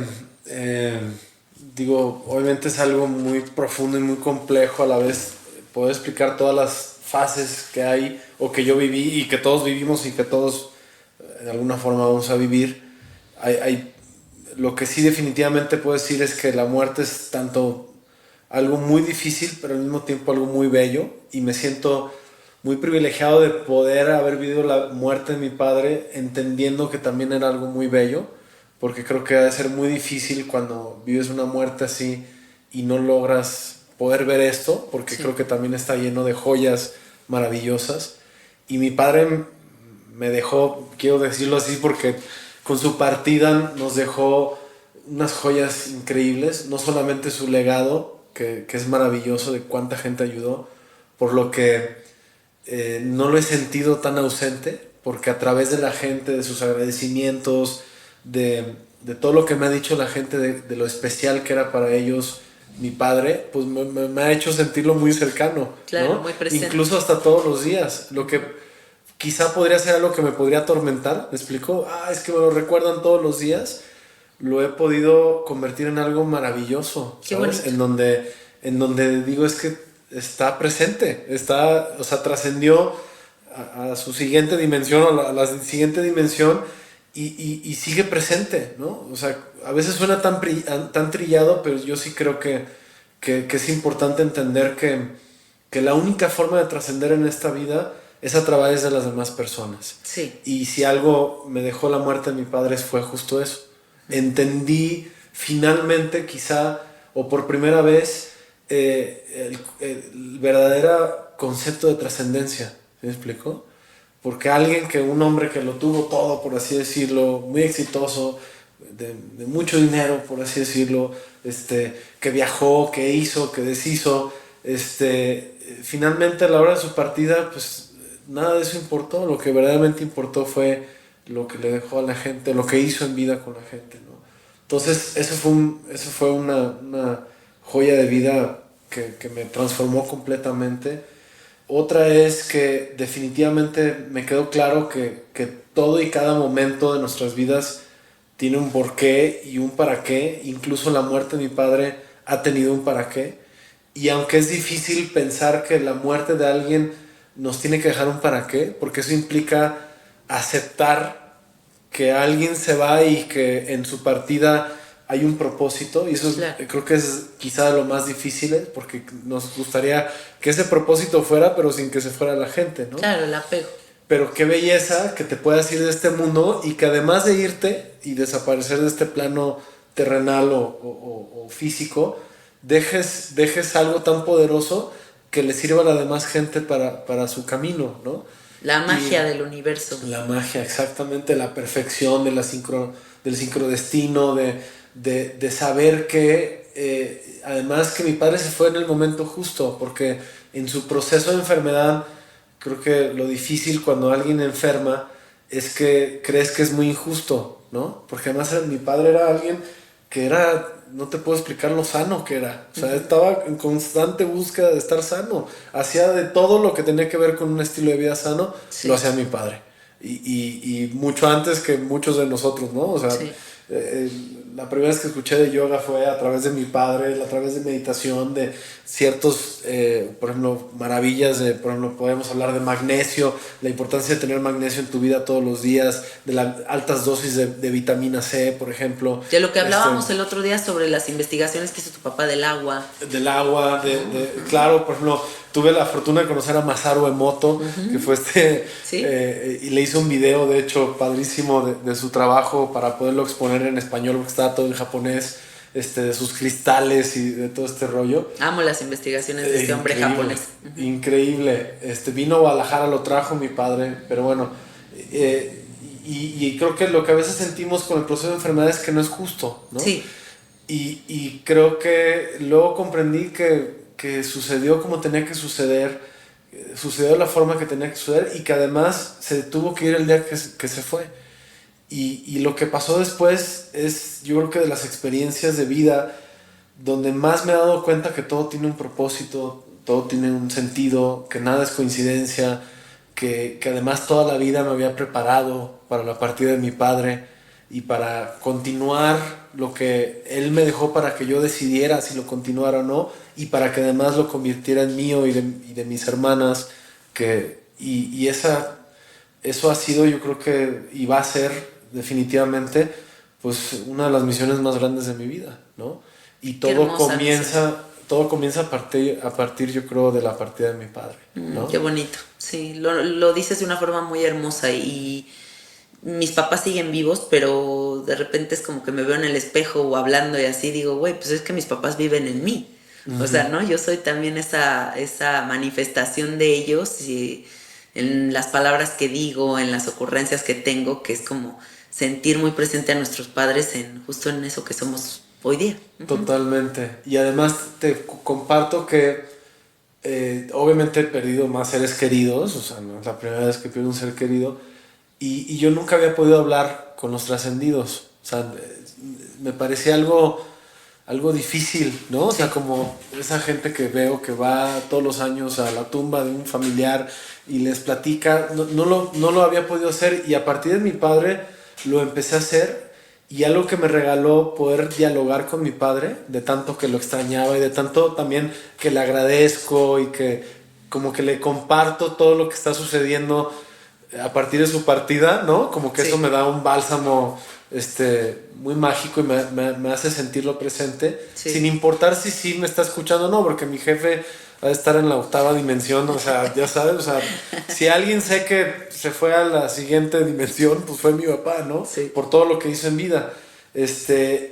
obviamente es algo muy profundo y muy complejo a la vez. Poder explicar todas las fases que hay o que yo viví y que todos vivimos y que todos de alguna forma vamos a vivir. Lo que sí definitivamente puedo decir es que la muerte es tanto algo muy difícil, pero al mismo tiempo algo muy bello, y me siento muy privilegiado de poder haber vivido la muerte de mi padre entendiendo que también era algo muy bello, porque creo que ha de ser muy difícil cuando vives una muerte así y no logras poder ver esto, porque Sí. creo que también está lleno de joyas maravillosas. Y mi padre me dejó, quiero decirlo así, porque con su partida nos dejó unas joyas increíbles, no solamente su legado, que es maravilloso, de cuánta gente ayudó, por lo que no lo he sentido tan ausente, porque a través de la gente, de sus agradecimientos, de todo lo que me ha dicho la gente, de lo especial que era para ellos mi padre, pues me ha hecho sentirlo muy cercano, Claro, ¿no? muy presente. Incluso hasta todos los días, lo que quizá podría ser algo que me podría atormentar, ¿me explico? Es que me lo recuerdan todos los días, lo he podido convertir en algo maravilloso, Qué ¿sabes? bonito. En donde digo es que está presente, o sea, trascendió a su siguiente dimensión, o a la siguiente dimensión, y sigue presente, ¿no? O sea, a veces suena tan trillado, pero yo sí creo que es importante entender que la única forma de trascender en esta vida es a través de las demás personas. Sí. Y si algo me dejó la muerte de mi padre fue justo eso. Entendí finalmente, quizá, o por primera vez, el verdadero concepto de trascendencia. ¿Sí me explico? Porque un hombre que lo tuvo todo, por así decirlo, muy exitoso, de mucho dinero, por así decirlo, que viajó, que hizo, que deshizo, finalmente a la hora de su partida, pues nada de eso importó. Lo que verdaderamente importó fue lo que le dejó a la gente, lo que hizo en vida con la gente, ¿no? Entonces, eso fue una joya de vida que me transformó completamente. Otra es que definitivamente me quedó claro que todo y cada momento de nuestras vidas tiene un porqué y un para qué. Incluso la muerte de mi padre ha tenido un para qué. Y aunque es difícil pensar que la muerte de alguien nos tiene que dejar un para qué, porque eso implica aceptar que alguien se va y que en su partida hay un propósito, y eso Claro. creo que es quizá lo más difícil, porque nos gustaría que ese propósito fuera, pero sin que se fuera la gente, ¿no? Claro, el apego. Pero qué belleza que te puedas ir de este mundo y que además de irte y desaparecer de este plano terrenal o físico, dejes algo tan poderoso que le sirva a la demás gente para su camino, ¿no? La magia del universo. La magia, exactamente, la perfección del sincrodestino, de saber que además que mi padre se fue en el momento justo, porque en su proceso de enfermedad, creo que lo difícil cuando alguien enferma es que crees que es muy injusto, ¿no? Porque además mi padre era alguien que no te puedo explicar lo sano que era. O sea, estaba en constante búsqueda de estar sano. Hacía de todo lo que tenía que ver con un estilo de vida sano, Sí. lo hacía mi padre. Y mucho antes que muchos de nosotros, ¿no? O sea, Sí. la primera vez que escuché de yoga fue a través de mi padre, a través de meditación, de ciertos, por ejemplo, maravillas, por ejemplo, podemos hablar de magnesio, la importancia de tener magnesio en tu vida todos los días, de las altas dosis de vitamina C, por ejemplo. De lo que hablábamos el otro día sobre las investigaciones que hizo tu papá del agua. Del agua, claro, por ejemplo, tuve la fortuna de conocer a Masaru Emoto, que fue Sí. y le hice un video, de hecho, padrísimo de su trabajo para poderlo exponer en español, porque estaba todo en japonés, de sus cristales y de todo este rollo. Amo las investigaciones de este hombre Increíble, japonés. increíble. Vino a Guadalajara, lo trajo mi padre, pero bueno, y creo que lo que a veces sentimos con el proceso de enfermedad es que no es justo, ¿no? Sí. Y creo que luego comprendí que sucedió como tenía que suceder, sucedió de la forma que tenía que suceder, y que además se tuvo que ir el día que se fue. Y lo que pasó después es, yo creo que de las experiencias de vida, donde más me he dado cuenta que todo tiene un propósito, todo tiene un sentido, que nada es coincidencia, que además toda la vida me había preparado para la partida de mi padre y para continuar lo que él me dejó para que yo decidiera si lo continuara o no, y para que además lo convirtiera en mío y de mis hermanas, eso ha sido, yo creo que, y va a ser definitivamente, pues una de las misiones más grandes de mi vida, ¿no? Y todo comienza a partir, yo creo, de la partida de mi padre, ¿no? Qué bonito, sí, lo dices de una forma muy hermosa y mis papás siguen vivos, pero de repente es como que me veo en el espejo o hablando y así digo, güey, pues es que mis papás viven en mí. O sea, ¿no? Yo soy también esa manifestación de ellos y en las palabras que digo, en las ocurrencias que tengo, que es como sentir muy presente a nuestros padres justo en eso que somos hoy día. Totalmente. Y además te comparto que obviamente he perdido más seres queridos, o sea, no es la primera vez que pierdo un ser querido, y yo nunca había podido hablar con los trascendidos. O sea, me parecía algo difícil, ¿no? O sea, como esa gente que veo que va todos los años a la tumba de un familiar y les platica, no lo había podido hacer, y a partir de mi padre lo empecé a hacer, y algo que me regaló poder dialogar con mi padre, de tanto que lo extrañaba y de tanto también que le agradezco y que como que le comparto todo lo que está sucediendo a partir de su partida, ¿no? Como que eso me da un bálsamo muy mágico y me hace sentirlo presente, sin importar si sí me está escuchando o no, porque mi jefe ha de estar en la 8ª dimensión, o sea, ya sabes, o sea, si alguien sé que se fue a la siguiente dimensión, pues fue mi papá, ¿no? Sí. Por todo lo que hizo en vida.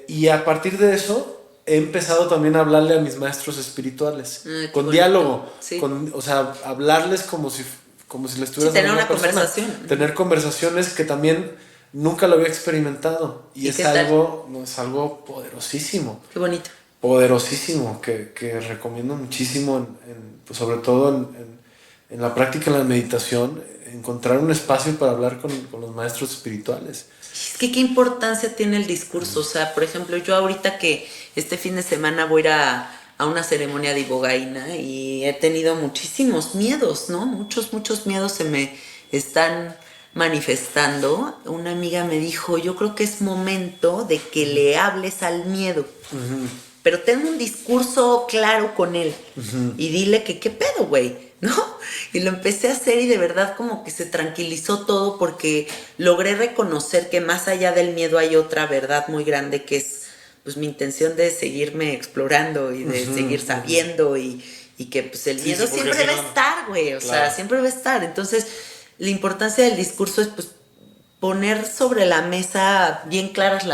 Y a partir de eso he empezado también a hablarle a mis maestros espirituales, con bonito. diálogo, Sí. o sea, hablarles como si le estuvieras tener hablando a una conversación. tener conversaciones que también nunca lo había experimentado, y es algo poderosísimo. Qué bonito. Poderosísimo, que recomiendo muchísimo, pues sobre todo en la práctica de la meditación, encontrar un espacio para hablar con los maestros espirituales. Es que qué importancia tiene el discurso. O sea, por ejemplo, yo ahorita que este fin de semana voy a ir a una ceremonia de ibogaína y he tenido muchísimos miedos, ¿no? Muchos miedos se me están manifestando. Una amiga me dijo, yo creo que es momento de que le hables al miedo. Pero ten un discurso claro con él y dile que qué pedo, güey, ¿no? Y lo empecé a hacer y de verdad como que se tranquilizó todo, porque logré reconocer que más allá del miedo hay otra verdad muy grande, que es pues mi intención de seguirme explorando y de seguir sabiendo y que pues el miedo siempre va a estar, güey, o sea, siempre va a estar. Entonces la importancia del discurso es pues poner sobre la mesa bien claras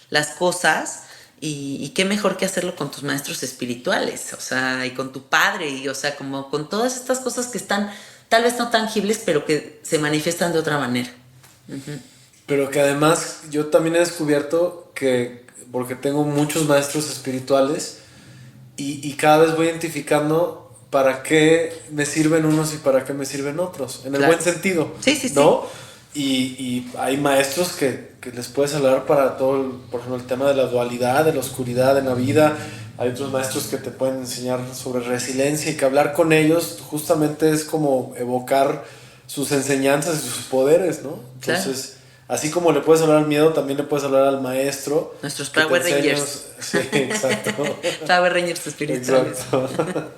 las cosas. Y qué mejor que hacerlo con tus maestros espirituales, o sea, y con tu padre, y o sea, como con todas estas cosas que están tal vez no tangibles, pero que se manifiestan de otra manera. Pero que además yo también he descubierto que, porque tengo muchos maestros espirituales, y cada vez voy identificando para qué me sirven unos y para qué me sirven otros, en el buen sentido, ¿no? Y hay maestros que les puedes hablar para todo, por ejemplo, el tema de la dualidad, de la oscuridad en la vida. Hay otros maestros que te pueden enseñar sobre resiliencia, y que hablar con ellos justamente es como evocar sus enseñanzas y sus poderes, ¿no? Entonces, así como le puedes hablar al miedo, también le puedes hablar al maestro. Nuestros Power Rangers. Sí, exacto. Power Rangers espirituales. Exacto.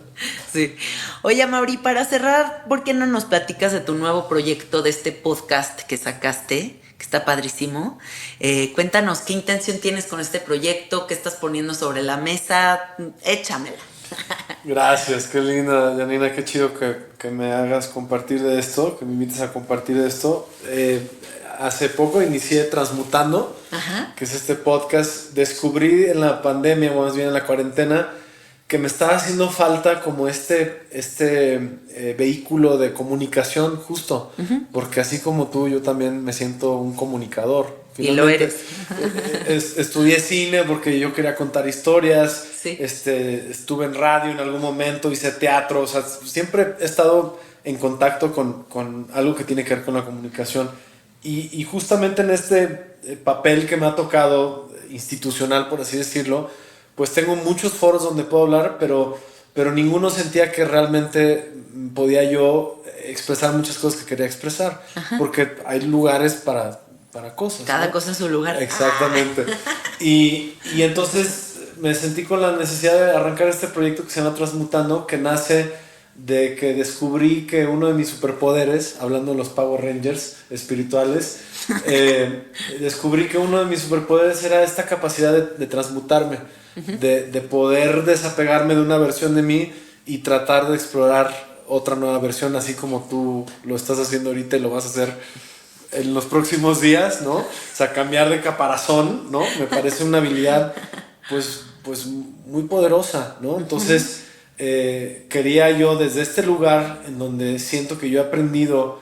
Sí. Oye, Mauri, para cerrar, ¿por qué no nos platicas de tu nuevo proyecto, de este podcast que sacaste, que está padrísimo? Cuéntanos qué intención tienes con este proyecto, qué estás poniendo sobre la mesa. Échamela. Gracias, qué linda, Janina, qué chido que me hagas compartir de esto, que me invites a compartir de esto. Hace poco inicié Transmutando, que es este podcast. Descubrí en la pandemia, o más bien en la cuarentena, que me estaba haciendo falta como vehículo de comunicación, justo, porque así como tú, yo también me siento un comunicador. Finalmente, y lo eres. Estudié cine porque yo quería contar historias. Sí. Estuve en radio en algún momento, hice teatro, o sea, siempre he estado en contacto con algo que tiene que ver con la comunicación. Y justamente en este papel que me ha tocado, institucional por así decirlo, pues tengo muchos foros donde puedo hablar, pero ninguno sentía que realmente podía yo expresar muchas cosas que quería expresar, porque hay lugares para cosas. Cada ¿no? cosa en su lugar. Exactamente. Y entonces me sentí con la necesidad de arrancar este proyecto que se llama Transmutando, que nace de que descubrí que uno de mis superpoderes, hablando de los Power Rangers espirituales, descubrí que uno de mis superpoderes era esta capacidad de transmutarme, de poder desapegarme de una versión de mí y tratar de explorar otra nueva versión, así como tú lo estás haciendo ahorita y lo vas a hacer en los próximos días, ¿no? O sea, cambiar de caparazón, ¿no? Me parece una habilidad, pues muy poderosa, ¿no? Entonces, quería yo desde este lugar en donde siento que yo he aprendido,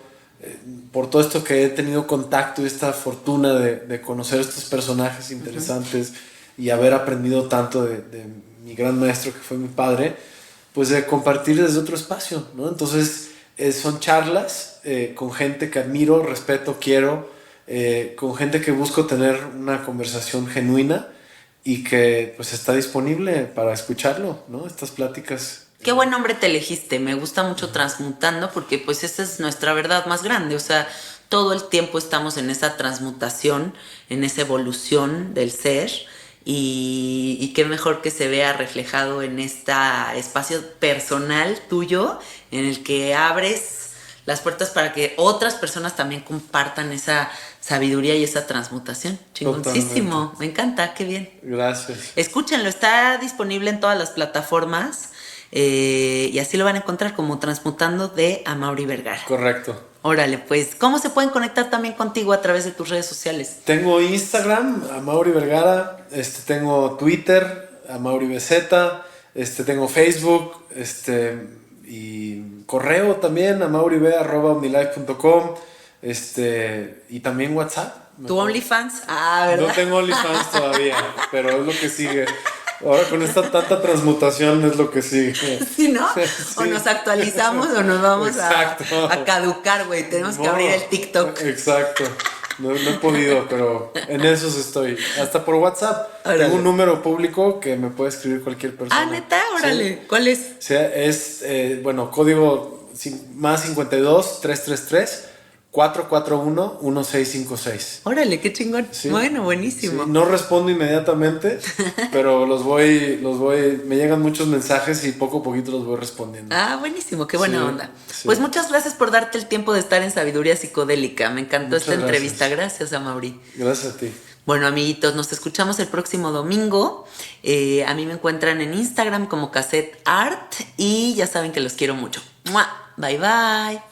por todo esto que he tenido contacto y esta fortuna de conocer estos personajes interesantes y haber aprendido tanto de mi gran maestro que fue mi padre, pues de compartir desde otro espacio, ¿no? Entonces, son charlas con gente que admiro, respeto, quiero, con gente que busco tener una conversación genuina y que pues está disponible para escucharlo, ¿no? Estas pláticas. Qué buen nombre te elegiste, me gusta mucho Transmutando porque pues esa es nuestra verdad más grande, o sea, todo el tiempo estamos en esa transmutación, en esa evolución del ser y qué mejor que se vea reflejado en este espacio personal tuyo en el que abres las puertas para que otras personas también compartan esa sabiduría y esa transmutación. Chingoncísimo, Totalmente. me encanta, qué bien. Gracias. Escúchenlo, está disponible en todas las plataformas y así lo van a encontrar como Transmutando de Amaury Vergara. Correcto. Órale, pues, ¿cómo se pueden conectar también contigo a través de tus redes sociales? Tengo Instagram, Amaury Vergara, tengo Twitter, Amaury BZ, tengo Facebook, y correo también, amauribe@omnilife.com, y también WhatsApp. ¿Tu OnlyFans? Ah, ¿verdad? No tengo OnlyFans todavía, pero es lo que sigue. Ahora con esta tanta transmutación es lo que sigue. ¿Sí, no? Sí. O nos actualizamos o nos vamos a caducar, güey. Tenemos que abrir el TikTok. Exacto. No he podido, pero en esos estoy. Hasta por WhatsApp. Órale. Tengo un número público que me puede escribir cualquier persona. Ah, ¿neta? Órale. Sí. ¿Cuál es? O sea, es, código más 52 333 441 1656. Órale, qué chingón. Sí. Bueno, buenísimo. Sí, no respondo inmediatamente, pero me llegan muchos mensajes y poco a poquito los voy respondiendo. Ah, buenísimo, qué buena Sí, onda. sí. Pues muchas gracias por darte el tiempo de estar en Sabiduría Psicodélica. Me encantó Muchas esta entrevista. Gracias, Amaury. Gracias a ti. Bueno, amiguitos, nos escuchamos el próximo domingo. A mí me encuentran en Instagram como Cassette Art y ya saben que los quiero mucho. ¡Mua! Bye, bye.